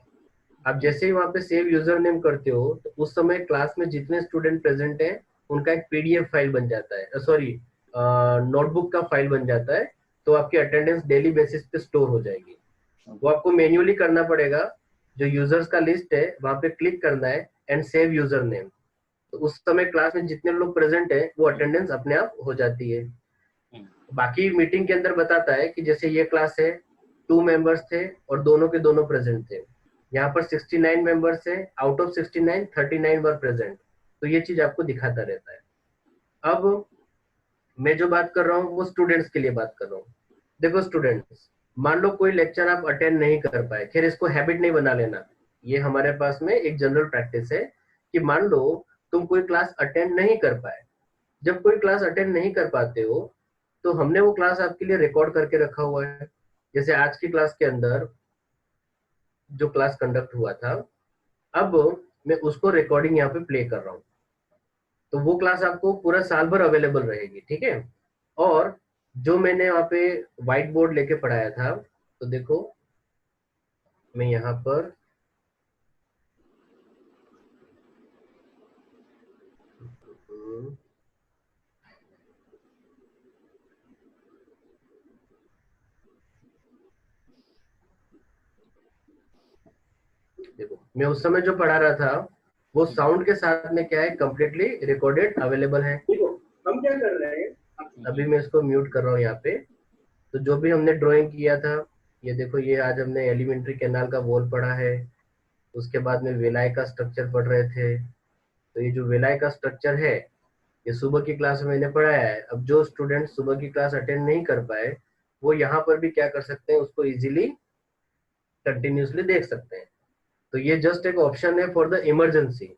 आप जैसे ही वहां पे सेव यूजर नेम करते हो तो उस समय क्लास में जितने स्टूडेंट प्रेजेंट हैं उनका एक पीडीएफ फाइल बन जाता है, सॉरी नोटबुक का फाइल बन जाता है। तो आपकी अटेंडेंस डेली बेसिस पे स्टोर हो जाएगी। वो आपको मैन्युअली करना पड़ेगा, जो यूजर्स का लिस्ट है वहां पे क्लिक करना है एंड सेव यूजर नेम। तो उस समय क्लास में जितने लोग प्रेजेंट है वो अटेंडेंस अपने आप हो जाती है। बाकी मीटिंग के अंदर बताता है कि जैसे ये क्लास है, 2 मेंबर्स थे और दोनों के दोनों प्रेजेंट थे। यहाँ पर 69 मेंबर्स है, आउट ऑफ 69 39 वर प्रेजेंट। तो ये चीज आपको दिखाता रहता है। अब मैं जो बात कर रहा हूँ वो स्टूडेंट्स के लिए बात कर रहा हूँ। देखो स्टूडेंट्स, मान लो कोई लेक्चर आप अटेंड नहीं कर पाए, खैर इसको हैबिट नहीं बना लेना, ये हमारे पास में एक जनरल प्रैक्टिस है कि मान लो तुम कोई क्लास अटेंड नहीं कर पाए। जब कोई क्लास अटेंड नहीं कर पाते हो तो हमने वो क्लास आपके लिए रिकॉर्ड करके रखा हुआ है। जैसे आज की क्लास के अंदर जो क्लास कंडक्ट हुआ था, अब मैं उसको रिकॉर्डिंग यहाँ पे प्ले कर रहा हूँ। तो वो क्लास आपको पूरा साल भर अवेलेबल रहेगी। ठीक है, और जो मैंने वहाँ पे व्हाइट बोर्ड लेके पढ़ाया था, तो देखो मैं यहाँ पर देखो, मैं उस समय जो पढ़ा रहा था वो साउंड के साथ में क्या है, कंप्लीटली रिकॉर्डेड अवेलेबल है। देखो हम क्या कर रहे हैं, अभी मैं इसको म्यूट कर रहा हूँ यहाँ पे। तो जो भी हमने ड्राइंग किया था, ये देखो, ये आज हमने एलिमेंट्री कैनाल का वॉल पढ़ा है, उसके बाद में विलाय का स्ट्रक्चर पढ़ रहे थे। तो ये जो विलाय का स्ट्रक्चर है ये सुबह की क्लास में मैंने पढ़ाया है। अब जो स्टूडेंट सुबह की क्लास अटेंड नहीं कर पाए वो यहाँ पर भी क्या कर सकते हैं, उसको इजीली कंटिन्यूसली देख सकते हैं। तो ये जस्ट एक ऑप्शन है फॉर द इमरजेंसी।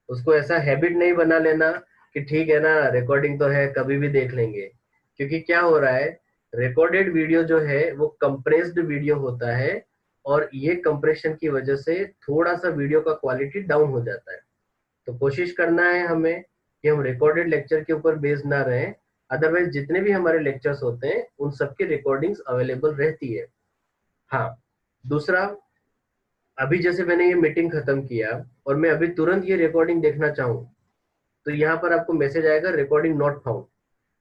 उसको ऐसा हैबिट नहीं बना लेना कि ठीक है ना, रिकॉर्डिंग तो है कभी भी देख लेंगे। क्योंकि क्या हो रहा है, रिकॉर्डेड वीडियो जो है वो कंप्रेस्ड वीडियो होता है और ये कंप्रेशन की वजह से थोड़ा सा वीडियो का क्वालिटी डाउन हो जाता है। तो कोशिश करना है हमें कि हम रिकॉर्डेड लेक्चर के ऊपर बेस्ड ना रहें। अदरवाइज जितने भी हमारे लेक्चर्स होते हैं उन सबकी रिकॉर्डिंग्स अवेलेबल रहती है। हाँ, दूसरा, अभी जैसे मैंने ये मीटिंग खत्म किया और मैं अभी तुरंत ये रिकॉर्डिंग देखना चाहूँ तो यहाँ पर आपको मैसेज आएगा रिकॉर्डिंग नॉट फाउंड।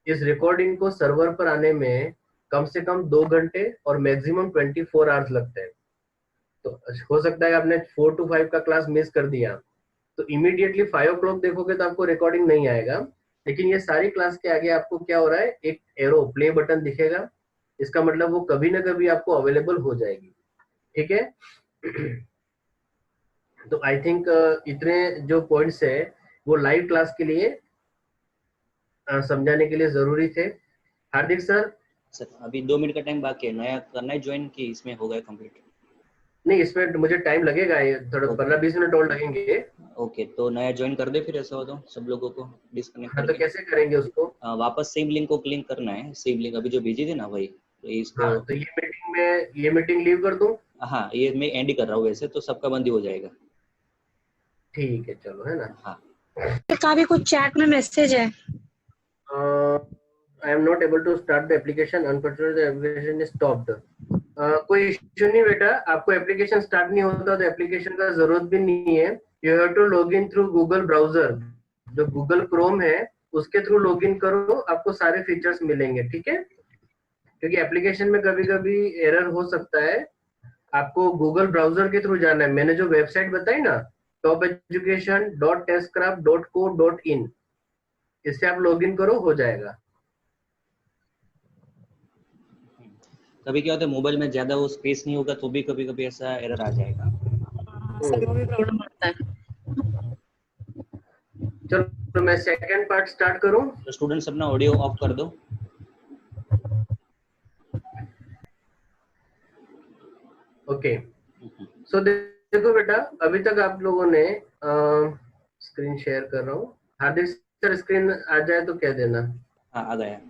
इस रिकॉर्डिंग को सर्वर पर आने में कम से कम 2 घंटे और मैक्सिमम 24 आवर्स लगते हैं। तो हो सकता है आपने 4 to 5 का क्लास मिस कर दिया, तो इमीडिएटली 5 o'clock देखोगे तो आपको रिकॉर्डिंग नहीं आएगा। लेकिन ये सारी क्लास के आगे आपको क्या हो रहा है, एक एरो प्ले बटन दिखेगा। इसका मतलब वो कभी ना कभी आपको अवेलेबल हो जाएगी। ठीक है तो आई थिंक इतने जो पॉइंट्स है वो लाइव क्लास के लिए समझाने के लिए जरूरी थे। हार्दिक सर, अभी 2 मिनट का टाइम बाकी है, नया करना है ज्वाइन कि इसमें हो गया कंप्लीट? नहीं, इसमें मुझे टाइम लगेगा, ये थोड़ा 15-20 मिनट और लगेंगे। ओके, तो नया ज्वाइन कर दे फिर, ऐसा हो तो सब लोगों को डिस्कनेक्ट हाँ, तो कैसे करेंगे उसको? वापस सेम लिंक को क्लिक करना है, सेम लिंक अभी जो भेजी थी ना वही, तो इसको। हाँ, तो ये मीटिंग लीव कर दूं? हाँ, ये मैं एंड कर रहा हूँ वैसे तो सबका बंद ही हो जाएगा। ठीक है, चलो, है ना। हाँ, का भी कुछ चैट में मैसेज है। I am not able to start the application, unfortunately the application is stopped. कोई इश्यू नहीं बेटा, आपको एप्लीकेशन स्टार्ट नहीं होता तो एप्लीकेशन का जरूरत भी नहीं है। You have to log in through Google browser, जो गूगल क्रोम है उसके थ्रू लॉग इन करो, आपको सारे फीचर्स मिलेंगे। ठीक है, क्योंकि एप्लीकेशन में कभी कभी एरर हो सकता है। आपको गूगल ब्राउजर के थ्रू जाना है। मैंने जो वेबसाइट बताई ना, topeducation.testcraft.co.in, इससे आप लॉगिन करो, हो जाएगा। कभी क्या होता है मोबाइल में ज्यादा वो स्पेस नहीं होगा तो भी कभी कभी ऐसा एरर आ जाएगा। सर वो भी प्रॉब्लम आता है। चलो मैं सेकंड पार्ट स्टार्ट करूं। तो स्टूडेंट्स अपना ऑडियो ऑफ कर दो। ओके, सो देखो बेटा, अभी तक आप लोगों ने स्क्रीन शेयर कर रहा हूँ। हार्दिक सर स्क्रीन आ जाए तो कह देना। हाँ, आ गया।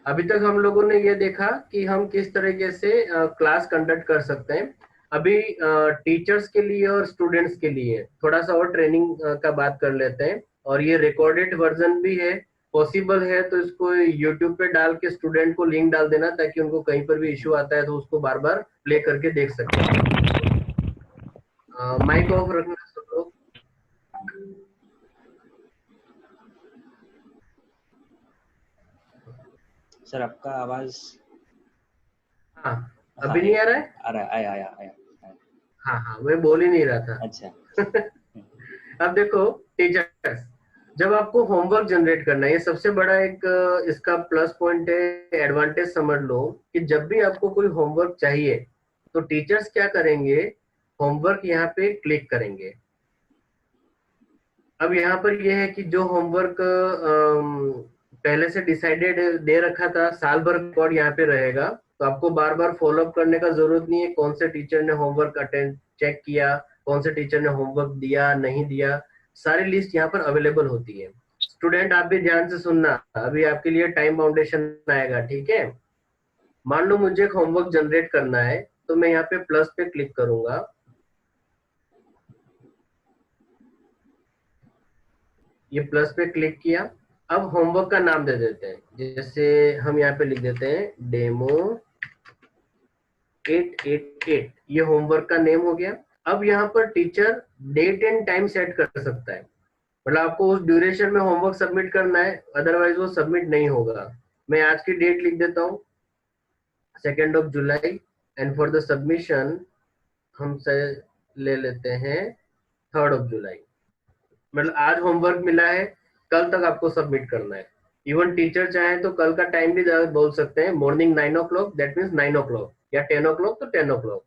अभी तक हम लोगों ने ये देखा कि हम किस तरीके से क्लास कंडक्ट कर सकते हैं। अभी टीचर्स के लिए और स्टूडेंट्स के लिए थोड़ा सा और ट्रेनिंग का बात कर लेते हैं। और ये रिकॉर्डेड वर्जन भी है, पॉसिबल है तो इसको यूट्यूब पे डाल के स्टूडेंट को लिंक डाल देना, ताकि उनको कहीं पर भी इश्यू आता है तो उसको बार बार प्ले करके देख सकते हैं। माइक ऑफ रखना सब लोग। सर आपका आवाज हाँ, अभी नहीं आ रहा है? आ रहा है, आया आया। हाँ हाँ, मैं बोल ही नहीं रहा था। अच्छा। अब देखो टीचर्स, जब आपको होमवर्क जनरेट करना है, ये सबसे बड़ा एक इसका प्लस पॉइंट है, एडवांटेज समझ लो कि जब भी आपको कोई होमवर्क चाहिए तो टीचर्स क्या करेंगे, होमवर्क यहाँ पे क्लिक करेंगे। अब यहाँ पर यह है कि जो होमवर्क पहले से डिसाइडेड दे रखा था, साल भर रिकॉर्ड यहाँ पे रहेगा, तो आपको बार बार फॉलो अप करने का जरूरत नहीं है कौन से टीचर ने होमवर्क अटेंड चेक किया, कौन से टीचर ने होमवर्क दिया नहीं दिया, सारी लिस्ट यहाँ पर अवेलेबल होती है। स्टूडेंट आप भी ध्यान से सुनना, अभी आपके लिए टाइम बाउंडेशन आएगा, ठीक है। मान लो मुझे एक होमवर्क जनरेट करना है, तो मैं यहाँ पे प्लस पे क्लिक करूंगा। ये प्लस पे क्लिक किया। अब होमवर्क का नाम दे देते हैं, जैसे हम यहाँ पे लिख देते हैं डेमो 888, ये होमवर्क का नेम हो गया। अब यहाँ पर teacher date and time set कर सकता है, मतलब आपको उस ड्यूरेशन में होमवर्क सबमिट करना है, अदरवाइज वो सबमिट नहीं होगा। मैं आज की डेट लिख देता हूँ 2 जुलाई, एंड फॉर द सबमिशन हम से ले लेते हैं 3 जुलाई। मतलब आज होमवर्क मिला है, कल तक आपको सबमिट करना है। इवन टीचर चाहे तो कल का टाइम भी बोल सकते हैं, morning 9 o'clock, that means 9 o'clock, या 10 o'clock तो 10 o'clock।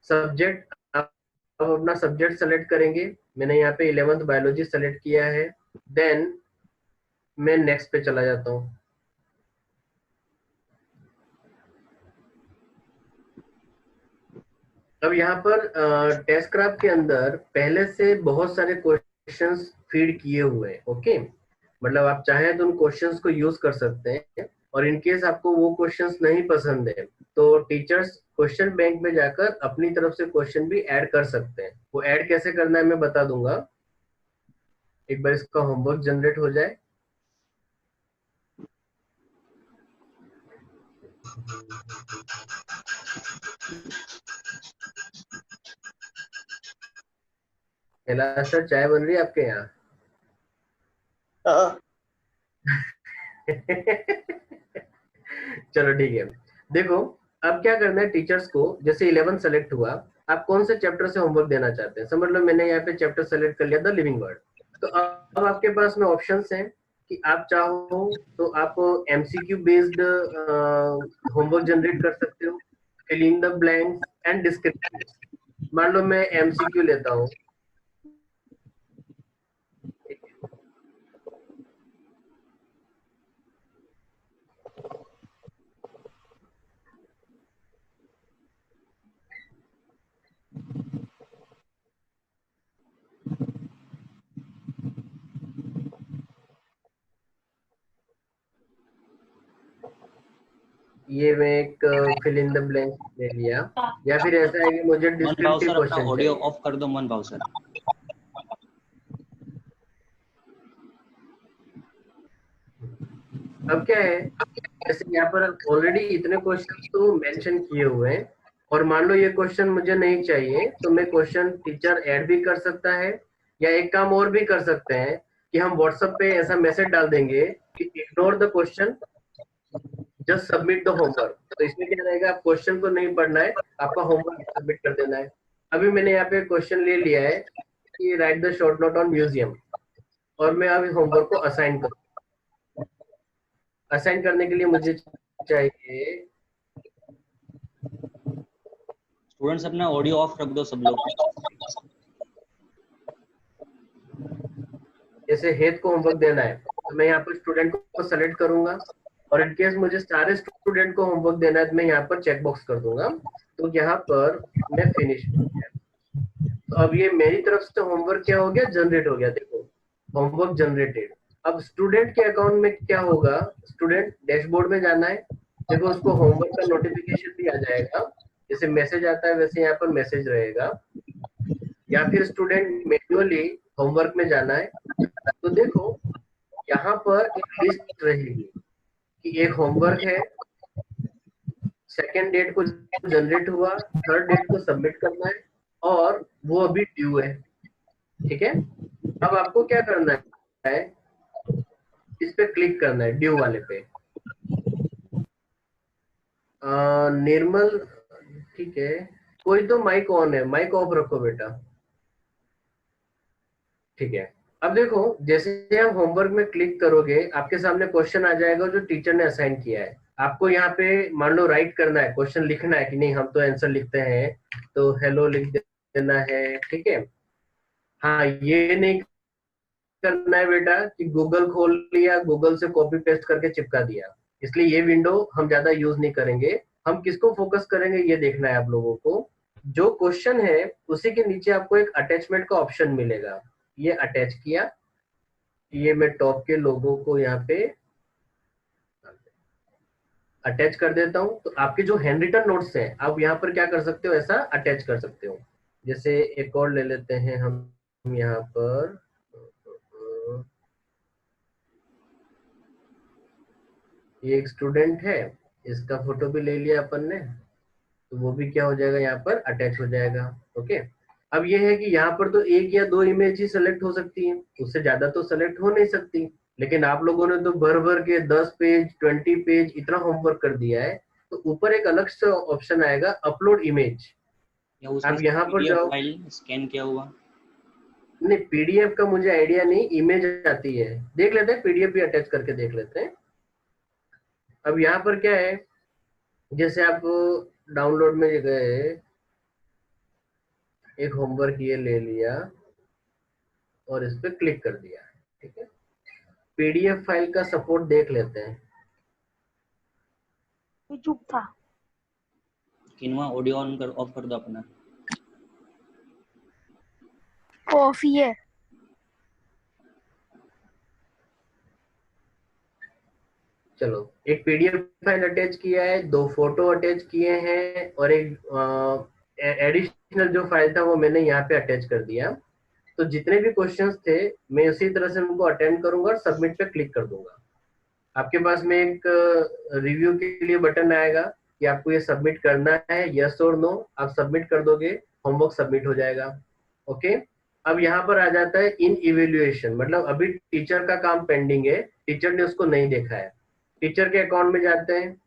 सब्जेक्ट, अब अपना सब्जेक्ट सेलेक्ट करेंगे। मैंने यहाँ पे 11th बायोलॉजी सेलेक्ट किया है। देन मैं नेक्स्ट पे चला जाता हूँ। अब यहाँ पर टेस्ट क्राफ्ट के अंदर पहले से बहुत सारे क्वेश्चंस फीड किए हुए हैं, ओके। मतलब आप चाहें तो उन क्वेश्चंस को यूज कर सकते हैं, और इन केस आपको वो क्वेश्चंस नहीं पसंद है तो टीचर्स क्वेश्चन बैंक में जाकर अपनी तरफ से क्वेश्चन भी ऐड कर सकते हैं। वो ऐड कैसे करना है मैं बता दूंगा, एक बार इसका होमवर्क जनरेट हो जाए। सर चाय बन रही है आपके यहाँ? चलो ठीक है। देखो अब क्या करना है टीचर्स को, जैसे 11 सेलेक्ट हुआ, आप कौन से चैप्टर से होमवर्क देना चाहते हैं। समझ लो मैंने यहाँ पे चैप्टर सेलेक्ट कर लिया द लिविंग वर्ड। तो अब आपके पास में ऑप्शंस हैं कि आप चाहो तो आप एमसीक्यू बेस्ड होमवर्क जनरेट कर सकते हो, fill in the blanks and descriptive. मान लो मैं एमसीक्यू लेता हूँ, ये मैं एक फिल इन द ब्लैंक ले लिया, या फिर ऐसा है कि मुझे डिस्क्रिप्टिव क्वेश्चन ऑडियो ऑफ कर दो मन भाव सर। अब क्या है, जैसे यहाँ पर ऑलरेडी इतने क्वेश्चन तो मेंशन किए हुए हैं, और मान लो ये क्वेश्चन मुझे नहीं चाहिए तो मैं क्वेश्चन टीचर ऐड भी कर सकता है, या एक काम और भी कर सकते हैं कि हम व्हाट्सएप पे ऐसा मैसेज डाल देंगे कि ignore the question, just submit the homework. तो इसमें क्या रहेगा, आप क्वेश्चन को नहीं पढ़ना है, आपका होमवर्क सबमिट कर देना है। अभी मैंने यहाँ पे क्वेश्चन ले लिया है कि right the short note on museum, और मैं अब होमवर्क को असाइन करूँ। असाइन करने के लिए मुझे चाहिए, स्टूडेंट्स अपना ऑडियो ऑफ रख दो सब लोग। जैसे हेत को होमवर्क देना है तो मैं यहाँ पर स्टूडेंट को सेलेक्ट करूंगा, और इन केस मुझे सारे स्टूडेंट को होमवर्क देना है तो मैं यहाँ पर चेक बॉक्स कर दूंगा। तो यहाँ पर मैं फिनिश। तो अब ये मेरी तरफ से होमवर्क क्या हो गया, जनरेट हो गया। देखो होमवर्क जनरेटेड। अब स्टूडेंट के अकाउंट में क्या होगा, स्टूडेंट डैशबोर्ड में जाना है। देखो उसको होमवर्क का नोटिफिकेशन भी आ जाएगा, जैसे मैसेज आता है वैसे यहाँ पर मैसेज रहेगा, या फिर स्टूडेंट मैन्युअली होमवर्क में जाना है। तो देखो यहाँ पर एक लिस्ट रहेगी कि एक होमवर्क है, सेकेंड डेट को जनरेट हुआ, थर्ड डेट को सबमिट करना है, और वो अभी ड्यू है। ठीक है, अब आपको क्या करना है, इस पे क्लिक करना है ड्यू वाले पे। निर्मल ठीक है, कोई तो माइक ऑन है, माइक ऑफ रखो बेटा। ठीक है, अब देखो जैसे आप होमवर्क में क्लिक करोगे आपके सामने क्वेश्चन आ जाएगा जो टीचर ने असाइन किया है। आपको यहाँ पे मान लो राइट करना है, क्वेश्चन लिखना है कि नहीं, हम तो आंसर लिखते हैं तो हेलो लिख देना है। ठीक है, हाँ ये नहीं करना है बेटा कि गूगल खोल लिया, गूगल से कॉपी पेस्ट करके चिपका दिया, इसलिए ये विंडो हम ज्यादा यूज नहीं करेंगे। हम किसको फोकस करेंगे ये देखना है आप लोगों को। जो क्वेश्चन है उसी के नीचे आपको एक अटैचमेंट का ऑप्शन मिलेगा, ये अटैच किया, ये मैं टॉप के लोगों को यहाँ पे अटैच कर देता हूँ। तो आपके जो हैंड रिटन नोट्स हैं आप यहाँ पर क्या कर सकते हो, ऐसा अटैच कर सकते हो। जैसे एक और ले लेते हैं हम यहाँ पर, ये एक स्टूडेंट है, इसका फोटो भी ले लिया अपन ने, तो वो भी क्या हो जाएगा यहाँ पर अटैच हो जाएगा। ओके, अब ये है कि यहाँ पर तो एक या दो इमेज ही सेलेक्ट हो सकती है, उससे ज्यादा तो सेलेक्ट हो नहीं सकती। लेकिन आप लोगों ने तो भर भर के 10 पेज 20 पेज इतना होमवर्क कर दिया है, तो ऊपर एक अलग से ऑप्शन आएगा अपलोड इमेज। अब यहाँ पर जाओ, फाइल स्कैन किया हुआ नहीं पीडीएफ का मुझे आइडिया नहीं, इमेज आती है, देख लेते हैं पीडीएफ भी अटैच करके देख लेते हैं। अब यहाँ पर क्या है, जैसे आप डाउनलोड में गए, एक होमवर्क ये ले लिया और इस पे क्लिक कर दिया। ठीक है, पीडीएफ फाइल का सपोर्ट देख लेते हैं। चुप था। किनवा ऑडियो ऑन कर, ऑफ कर दो अपना। कॉफी है। चलो एक पीडीएफ फाइल अटैच किया है, दो फोटो अटैच किए हैं, और एक एडिशनल जो फाइल था वो मैंने यहाँ पे अटैच कर दिया। तो जितने भी क्वेश्चंस थे मैं उसी तरह से उनको अटेंड करूंगा और सबमिट पे क्लिक कर दूंगा। आपके पास में एक रिव्यू के लिए बटन आएगा कि आपको ये सबमिट करना है, यस और नो। आप सबमिट कर दोगे, होमवर्क सबमिट हो जाएगा। ओके, अब यहाँ पर आ जाता है इन इवेल्युएशन, मतलब अभी टीचर का काम पेंडिंग है, टीचर ने उसको नहीं देखा है। टीचर के अकाउंट में जाते हैं,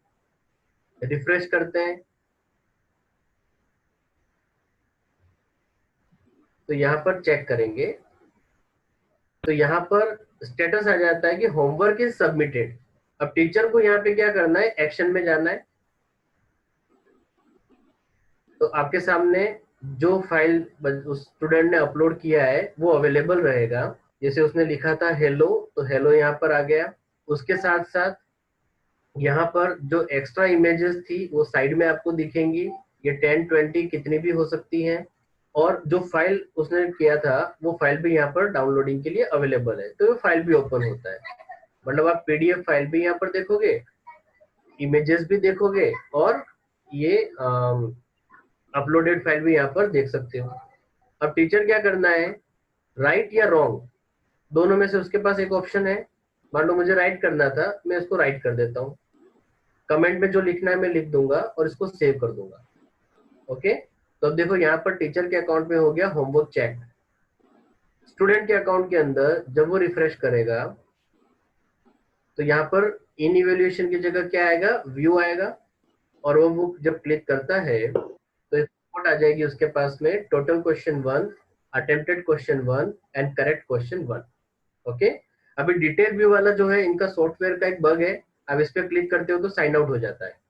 रिफ्रेश करते हैं, तो यहाँ पर चेक करेंगे तो यहाँ पर स्टेटस आ जाता है कि होमवर्क इज सबमिटेड। अब टीचर को यहाँ पे क्या करना है, एक्शन में जाना है। तो आपके सामने जो फाइल उस स्टूडेंट ने अपलोड किया है वो अवेलेबल रहेगा। जैसे उसने लिखा था हेलो, तो हेलो यहाँ पर आ गया। उसके साथ साथ यहाँ पर जो एक्स्ट्रा इमेजेस थी वो साइड में आपको दिखेंगी, ये 10-20 कितनी भी हो सकती हैं। और जो फाइल उसने किया था वो फाइल भी यहाँ पर डाउनलोडिंग के लिए अवेलेबल है, तो वो फाइल भी ओपन होता है। मतलब आप पीडीएफ फाइल भी यहाँ पर देखोगे, इमेजेस भी देखोगे, और ये अपलोडेड फाइल भी यहाँ पर देख सकते हो। अब टीचर क्या करना है, राइट या रॉन्ग, दोनों में से उसके पास एक ऑप्शन है। मान लो मुझे राइट करना था, मैं इसको राइट कर देता हूँ, कमेंट में जो लिखना है मैं लिख दूंगा और इसको सेव कर दूंगा। ओके, तो अब देखो यहाँ पर टीचर के अकाउंट में हो गया होमवर्क चेक। स्टूडेंट के अकाउंट के अंदर जब वो रिफ्रेश करेगा तो यहाँ पर इन इवेल्युएशन की जगह क्या आएगा, व्यू आएगा, और वो जब क्लिक करता है तो रिपोर्ट आ जाएगी उसके पास में, total question 1, attempted question 1 and correct question 1। Okay, अभी डिटेल व्यू वाला जो है इनका सॉफ्टवेयर का एक बग है, अब इस पर क्लिक करते हो तो साइन आउट हो जाता है,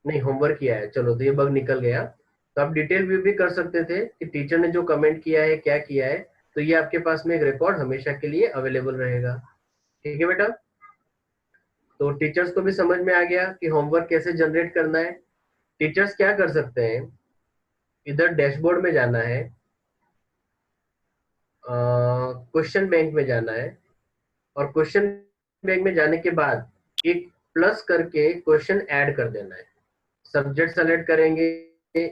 नहीं होमवर्क किया है, चलो तो ये बग निकल गया। तो आप डिटेल व्यू भी कर सकते थे कि टीचर ने जो कमेंट किया है क्या किया है, तो ये आपके पास में एक रिकॉर्ड हमेशा के लिए अवेलेबल रहेगा। ठीक है बेटा, तो टीचर्स को भी समझ में आ गया कि होमवर्क कैसे जनरेट करना है। टीचर्स क्या कर सकते हैं, इधर डैशबोर्ड में जाना है, क्वेश्चन बैंक में जाना है, और क्वेश्चन बैंक में जाने के बाद एक प्लस करके क्वेश्चन ऐड कर देना है। सब्जेक्ट सेलेक्ट करेंगे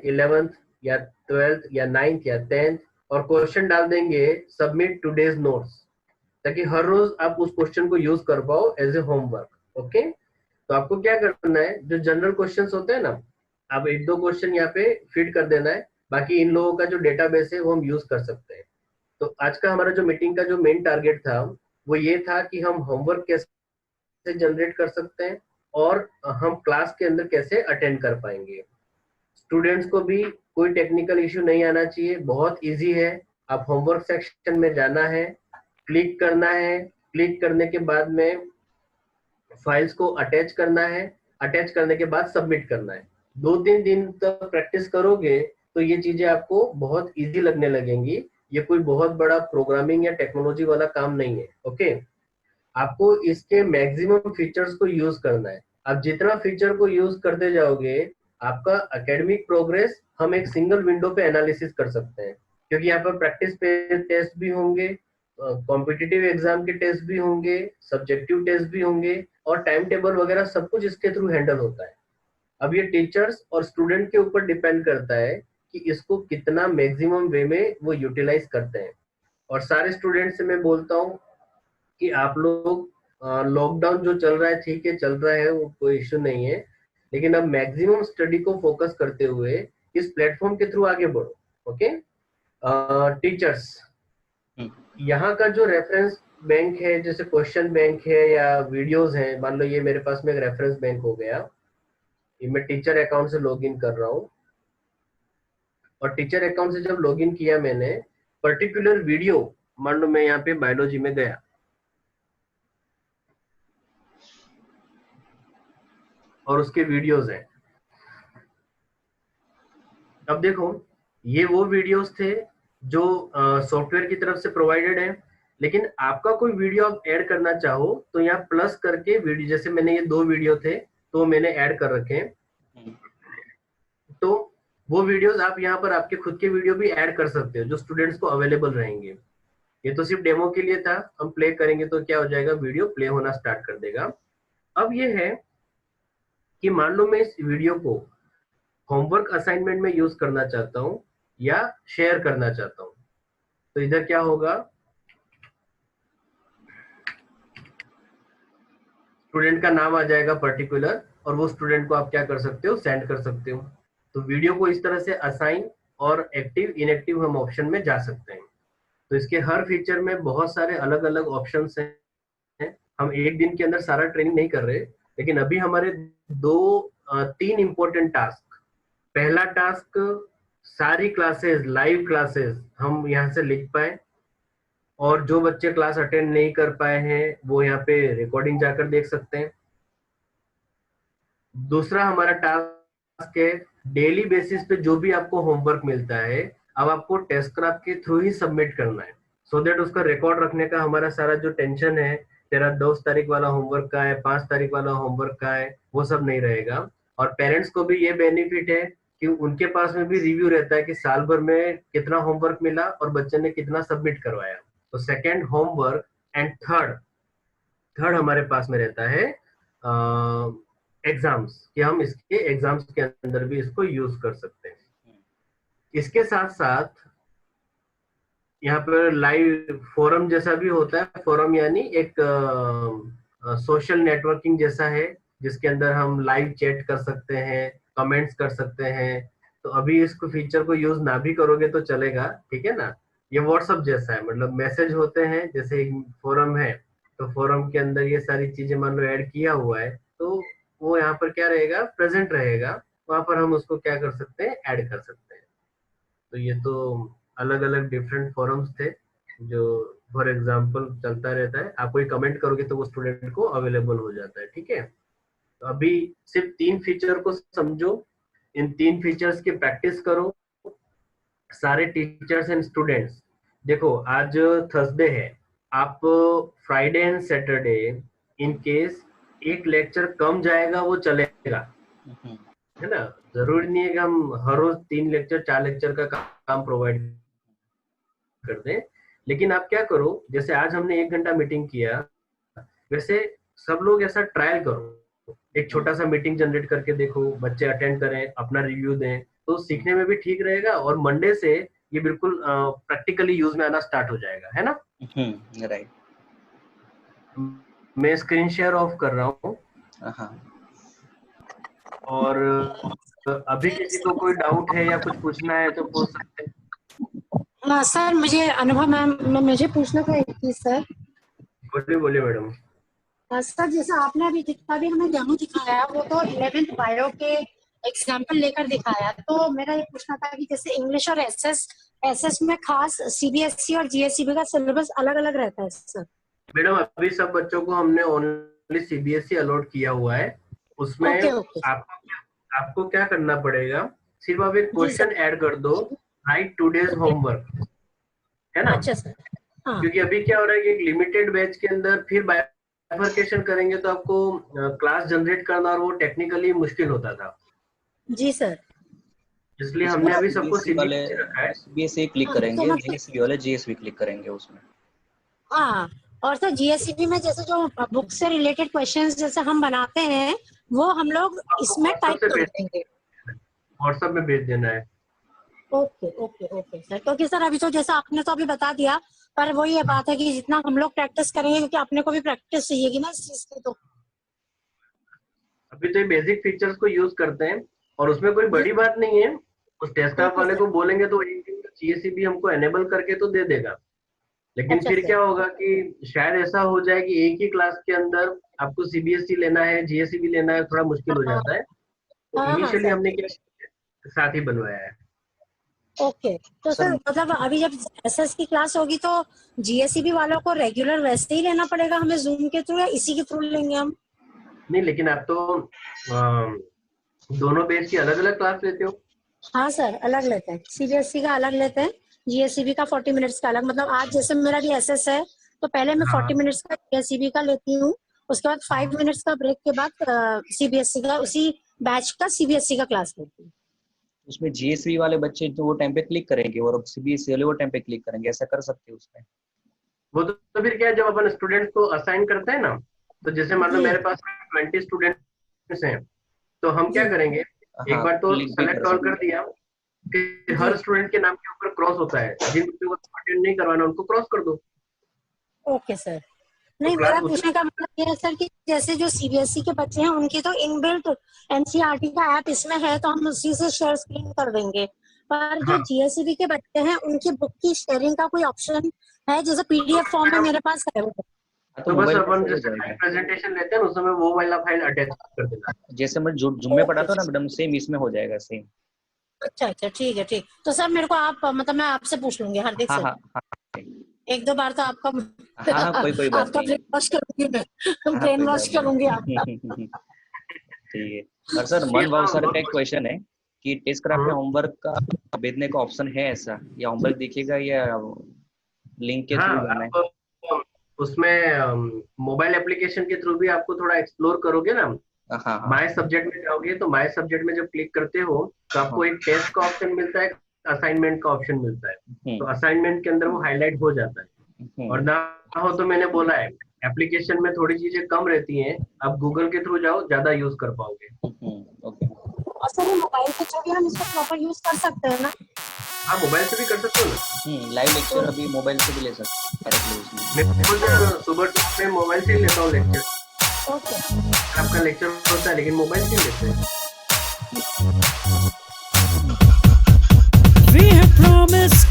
11th या 12th या 9th या 10th, और क्वेश्चन डाल देंगे सबमिट टुडेज नोट्स, ताकि हर रोज आप उस क्वेश्चन को यूज कर पाओ एज ए होमवर्क। ओके, तो आपको क्या करना है, जो जनरल क्वेश्चंस होते हैं ना, आप एक दो क्वेश्चन यहाँ पे फीड कर देना है, बाकी इन लोगों का जो डेटाबेस है वो हम यूज कर सकते हैं। तो आज का हमारा जो मीटिंग का जो मेन टारगेट था वो ये था कि हम होमवर्क कैसे जनरेट कर सकते हैं और हम क्लास के अंदर कैसे अटेंड कर पाएंगे। स्टूडेंट्स को भी कोई टेक्निकल इश्यू नहीं आना चाहिए, बहुत इजी है। आप होमवर्क सेक्शन में जाना है, क्लिक करना है, क्लिक करने के बाद में फाइल्स को अटैच करना है, अटैच करने के बाद सबमिट करना है। 2-3 दिन तक प्रैक्टिस करोगे तो ये चीजें आपको बहुत इजी लगने लगेंगी। ये कोई बहुत बड़ा प्रोग्रामिंग या टेक्नोलॉजी वाला काम नहीं है। ओके, आपको इसके मैक्सिमम फीचर्स को यूज करना है। आप जितना फीचर को यूज करते जाओगे, आपका एकेडमिक प्रोग्रेस हम एक सिंगल विंडो पे एनालिसिस कर सकते हैं, क्योंकि यहाँ पर प्रैक्टिस पे टेस्ट भी होंगे, कॉम्पिटिटिव एग्जाम के टेस्ट भी होंगे, सब्जेक्टिव टेस्ट भी होंगे, और टाइम टेबल वगैरह सब कुछ इसके थ्रू हैंडल होता है। अब ये टीचर्स और स्टूडेंट के ऊपर डिपेंड करता है कि इसको कितना मैक्सिमम वे में वो यूटिलाइज करते हैं। और सारे स्टूडेंट से मैं बोलता हूँ कि आप लोग लॉकडाउन जो चल रहा है, ठीक है चल रहा है, वो कोई इश्यू नहीं है, लेकिन अब मैक्सिमम स्टडी को फोकस करते हुए इस प्लेटफॉर्म के थ्रू आगे बढ़ो। ओके, टीचर्स, यहाँ का जो रेफरेंस बैंक है, जैसे क्वेश्चन बैंक है या वीडियोस है, मान लो ये मेरे पास में एक रेफरेंस बैंक हो गया, ये मैं टीचर अकाउंट से लॉगिन कर रहा हूँ, और टीचर अकाउंट से जब लॉगिन किया मैंने, पर्टिकुलर वीडियो, मान लो मैं यहाँ पे बायोलॉजी में गया, और उसके वीडियोस हैं। अब देखो, ये वो वीडियोस थे जो सॉफ्टवेयर की तरफ से प्रोवाइडेड है, लेकिन आपका कोई वीडियो आप ऐड करना चाहो तो यहाँ प्लस करके वीडियो, जैसे मैंने ये 2 वीडियो थे तो मैंने ऐड कर रखे हैं, तो वो वीडियोस आप यहाँ पर आपके खुद के वीडियो भी ऐड कर सकते हो जो स्टूडेंट्स को अवेलेबल रहेंगे। ये तो सिर्फ डेमो के लिए था, हम प्ले करेंगे तो क्या हो जाएगा, वीडियो प्ले होना स्टार्ट कर देगा। अब ये है कि मान लो मैं इस वीडियो को होमवर्क असाइनमेंट में यूज करना चाहता हूँ या शेयर करना चाहता हूँ, तो इधर क्या होगा, स्टूडेंट का नाम आ जाएगा पर्टिकुलर, और वो स्टूडेंट को आप क्या कर सकते हो, सेंड कर सकते हो। तो वीडियो को इस तरह से असाइन और एक्टिव इनएक्टिव हम ऑप्शन में जा सकते हैं। तो इसके हर फीचर में बहुत सारे अलग अलग ऑप्शंस हैं। हम एक दिन के अंदर सारा ट्रेनिंग नहीं कर रहे, लेकिन अभी हमारे 3 इंपॉर्टेंट टास्क। पहला टास्क, सारी क्लासेस, लाइव क्लासेस हम यहाँ से लिख पाए, और जो बच्चे क्लास अटेंड नहीं कर पाए हैं वो यहाँ पे रिकॉर्डिंग जाकर देख सकते हैं। दूसरा हमारा टास्क है, डेली बेसिस पे जो भी आपको होमवर्क मिलता है, अब आपको टेस्टक्राफ्ट के थ्रू ही सबमिट करना है, सो दैट उसका रिकॉर्ड रखने का हमारा सारा जो टेंशन है, तेरा 10 तारीख वाला होमवर्क का है, 5 तारीख वाला होमवर्क का है, वो सब नहीं रहेगा। और पेरेंट्स को भी ये बेनिफिट है कि उनके पास में भी रिव्यू रहता है कि साल भर में कितना होमवर्क मिला और बच्चे ने कितना सबमिट करवाया। तो सेकेंड होमवर्क, एंड थर्ड हमारे पास में रहता है एग्जाम्स, कि हम इसके एग्जाम्स के अंदर भी इसको यूज कर सकते हैं। इसके साथ साथ यहाँ पर लाइव फोरम जैसा भी होता है। फोरम यानी एक सोशल नेटवर्किंग जैसा है, जिसके अंदर हम लाइव चैट कर सकते हैं, कमेंट्स कर सकते हैं। तो अभी इसको फीचर को यूज ना भी करोगे तो चलेगा, ठीक है ना। ये व्हाट्सएप जैसा है, मतलब मैसेज होते हैं, जैसे एक फोरम है, तो फोरम के अंदर ये सारी चीजें मान लो ऐड किया हुआ है, तो वो यहाँ पर क्या रहेगा, प्रेजेंट रहेगा, वहां पर हम उसको क्या कर सकते हैं, ऐड कर सकते हैं। तो ये तो अलग अलग डिफरेंट फोरम्स थे जो फॉर एग्जांपल चलता रहता है। आप कोई कमेंट करोगे तो वो स्टूडेंट को अवेलेबल हो जाता है, ठीक है। तो अभी सिर्फ 3 फीचर को समझो, इन 3 फीचर्स की प्रैक्टिस करो। सारे टीचर्स एंड स्टूडेंट्स देखो आज थर्सडे है, आप Friday and Saturday in case एक लेक्चर कम जाएगा वो चलेगा, है ना। जरूरी नहीं है कि हम हर रोज 3 लेक्चर 4 लेक्चर का काम प्रोवाइड कर दें। लेकिन आप क्या करो, जैसे आज हमने 1 घंटा मीटिंग किया, वैसे सब लोग ऐसा ट्रायल करो, एक छोटा सा मीटिंग जनरेट करके देखो, बच्चे अटेंड करें, अपना रिव्यू दें, तो सीखने में भी ठीक रहेगा और मंडे से ये बिल्कुल प्रैक्टिकली यूज में आना स्टार्ट हो जाएगा, है ना। राइट। मैं स्क्रीन शेयर ऑफ कर रहा हूँ और अभी किसी को कोई डाउट है या कुछ पूछना है तो पूछ सकते हैं। सर मुझे अनुभव मैम मुझे पूछना था एक चीज सर। बोलिए मैडम। सर जैसे आपने अभी जितना भी हमें डेमो दिखाया वो तो 11th बायो के एग्जाम्पल लेकर दिखाया, तो मेरा ये पूछना था कि जैसे इंग्लिश और एसएस में खास सीबीएसई और जीएसईबी का सिलेबस अलग अलग रहता है सर। मैडम अभी सब बच्चों को हमने ओनली सीबीएसई अलॉट किया हुआ है, उसमें आपको क्या करना पड़ेगा, सिर्फ आप एक क्वेश्चन ऐड कर दो, राइट टुडेज होमवर्क, है ना। अच्छा सर। हाँ। क्योंकि अभी क्या हो रहा है कि एक लिमिटेड बैच के अंदर फिर बाइफरकेशन करेंगे तो आपको क्लास जनरेट करना और वो टेक्निकली मुश्किल होता था। जी सर। इसलिए हमने अभी सबको सीबीएसई रखा है। सीबीएसई क्लिक करेंगे, जीएसईबी वाले जीएसवी क्लिक करेंगे उसमें। हाँ, और सर जीएसईबी में जैसे जो बुक से रिलेटेड क्वेश्चंस जैसे हम बनाते हैं वो हम लोग इसमें टाइप कर देंगे, व्हाट्सएप में भेज देना है। Okay okay okay sir. क्योंकि सर अभी तो जैसा आपने तो अभी बता दिया, पर वो ये बात है कि जितना हम लोग प्रैक्टिस करेंगे, क्योंकि अपने को भी प्रैक्टिस चाहिए ना इस चीज की, तो अभी तो ये बेसिक फीचर्स को यूज करते हैं और उसमें कोई बड़ी बात नहीं है। उस डेस्कटॉप वाले को बोलेंगे तो जीएसईबी हमको एनेबल करके तो दे देगा, लेकिन फिर क्या होगा कि शायद ऐसा हो जाए कि एक ही क्लास के अंदर आपको सीबीएसई लेना है, जीएसईबी लेना है, थोड़ा मुश्किल हो जाता है। तो इनिशियली हमने क्या साथ ही बनवाया है। ओके। तो सर मतलब अभी जब एसएस की क्लास होगी तो जीएसईबी वालों को रेगुलर वैसे ही लेना पड़ेगा हमें जूम के थ्रू, या इसी के थ्रू लेंगे हम? नहीं, लेकिन आप तो दोनों बैच की अलग अलग क्लास लेते हो। हाँ सर, अलग लेते हैं, सीबीएसई का अलग लेते हैं, जीएसईबी का 40 मिनट्स का अलग। मतलब आज जैसे मेरा भी एसएस है तो पहले मैं 40 मिनट्स का जीएसईबी का लेती हूँ, उसके बाद 5 मिनट्स का ब्रेक के बाद सीबीएसई का, उसी बैच का सीबीएसई का क्लास लेती हूँ। उसमें जीएसवी वाले बच्चे तो वो टाइम पे क्लिक करेंगे और सीबीएसई वाले वो टाइम पे क्लिक करेंगे, ऐसा कर सकते हैं उसमें। वो तो फिर क्या है, जब अपन स्टूडेंट्स को असाइन करते हैं ना, तो जैसे मान लो मेरे पास 20 स्टूडेंट्स हैं, तो हम क्या करेंगे, एक बार तो सेलेक्ट ऑल कर दिया, फिर हर स्टूडेंट के नाम के ऊपर क्रॉस होता है, जिन बच्चों को अटेंड नहीं करवाना उनको क्रॉस कर दो। Okay sir. नहीं, मेरा पूछने का मतलब ये है सर कि जैसे जो सीबीएसई के बच्चे हैं उनकी तो इनबिल्ट एनसीईआरटी का ऐप इसमें है, तो हम उसी से शेयर स्क्रीन कर देंगे, पर जो जीएसईबी के बच्चे हैं उनकी बुक की शेयरिंग का कोई ऑप्शन है? जैसे पीडीएफ फॉर्म में मेरे पास है वो, तो बस अपन जैसे प्रेजेंटेशन लेते हैं उसमें वो वाला फाइल अटैच कर देना। जैसे मैं जूम में पढ़ा था ना मैडम, सेम इसमें हो जाएगा सेम। अच्छा अच्छा, ठीक है ठीक। तो सर मेरे को आप मतलब मैं आपसे पूछ लूंगी हार्दिक सर। हाँ, एक दो बार तो आपका कोई बात आपका ब्रेन वॉश करूंगी मैं, ब्रेन वॉश करूंगी आपका। ठीक है। और सर मन भाव सर का एक क्वेश्चन है कि टेस्ट क्राफ्ट में होमवर्क का भेजने का ऑप्शन है ऐसा, या होमवर्क दिखेगा या लिंक के थ्रू जाना है? उसमें मोबाइल एप्लीकेशन के थ्रू भी आपको थोड़ा एक्सप्लोर करोगे ना, माय सब्जेक्ट में जाओगे तो माय सब्जेक्ट में जब क्लिक करते हो तो आपको एक टेस्ट का ऑप्शन मिलता है, असाइनमेंट का ऑप्शन मिलता है, तो असाइनमेंट के अंदर वो हाईलाइट हो जाता है। और ना हो तो मैंने बोला है एप्लीकेशन में थोड़ी चीजें कम रहती हैं, आप गूगल के थ्रू जाओ, ज्यादा यूज कर पाओगे। और सर मोबाइल के थ्रू भी हम इसको प्रॉपर यूज कर सकते हैं ना? हाँ, मोबाइल से भी कर सकते हो ना। लाइव लेक्चर अभी मोबाइल से भी ले सकते हैं। मैं खुद सुबह में मोबाइल से लेता हूँ लेक्चर। ओके। आपका लेक्चर होता है लेकिन मोबाइल से लेते हैं। We have promised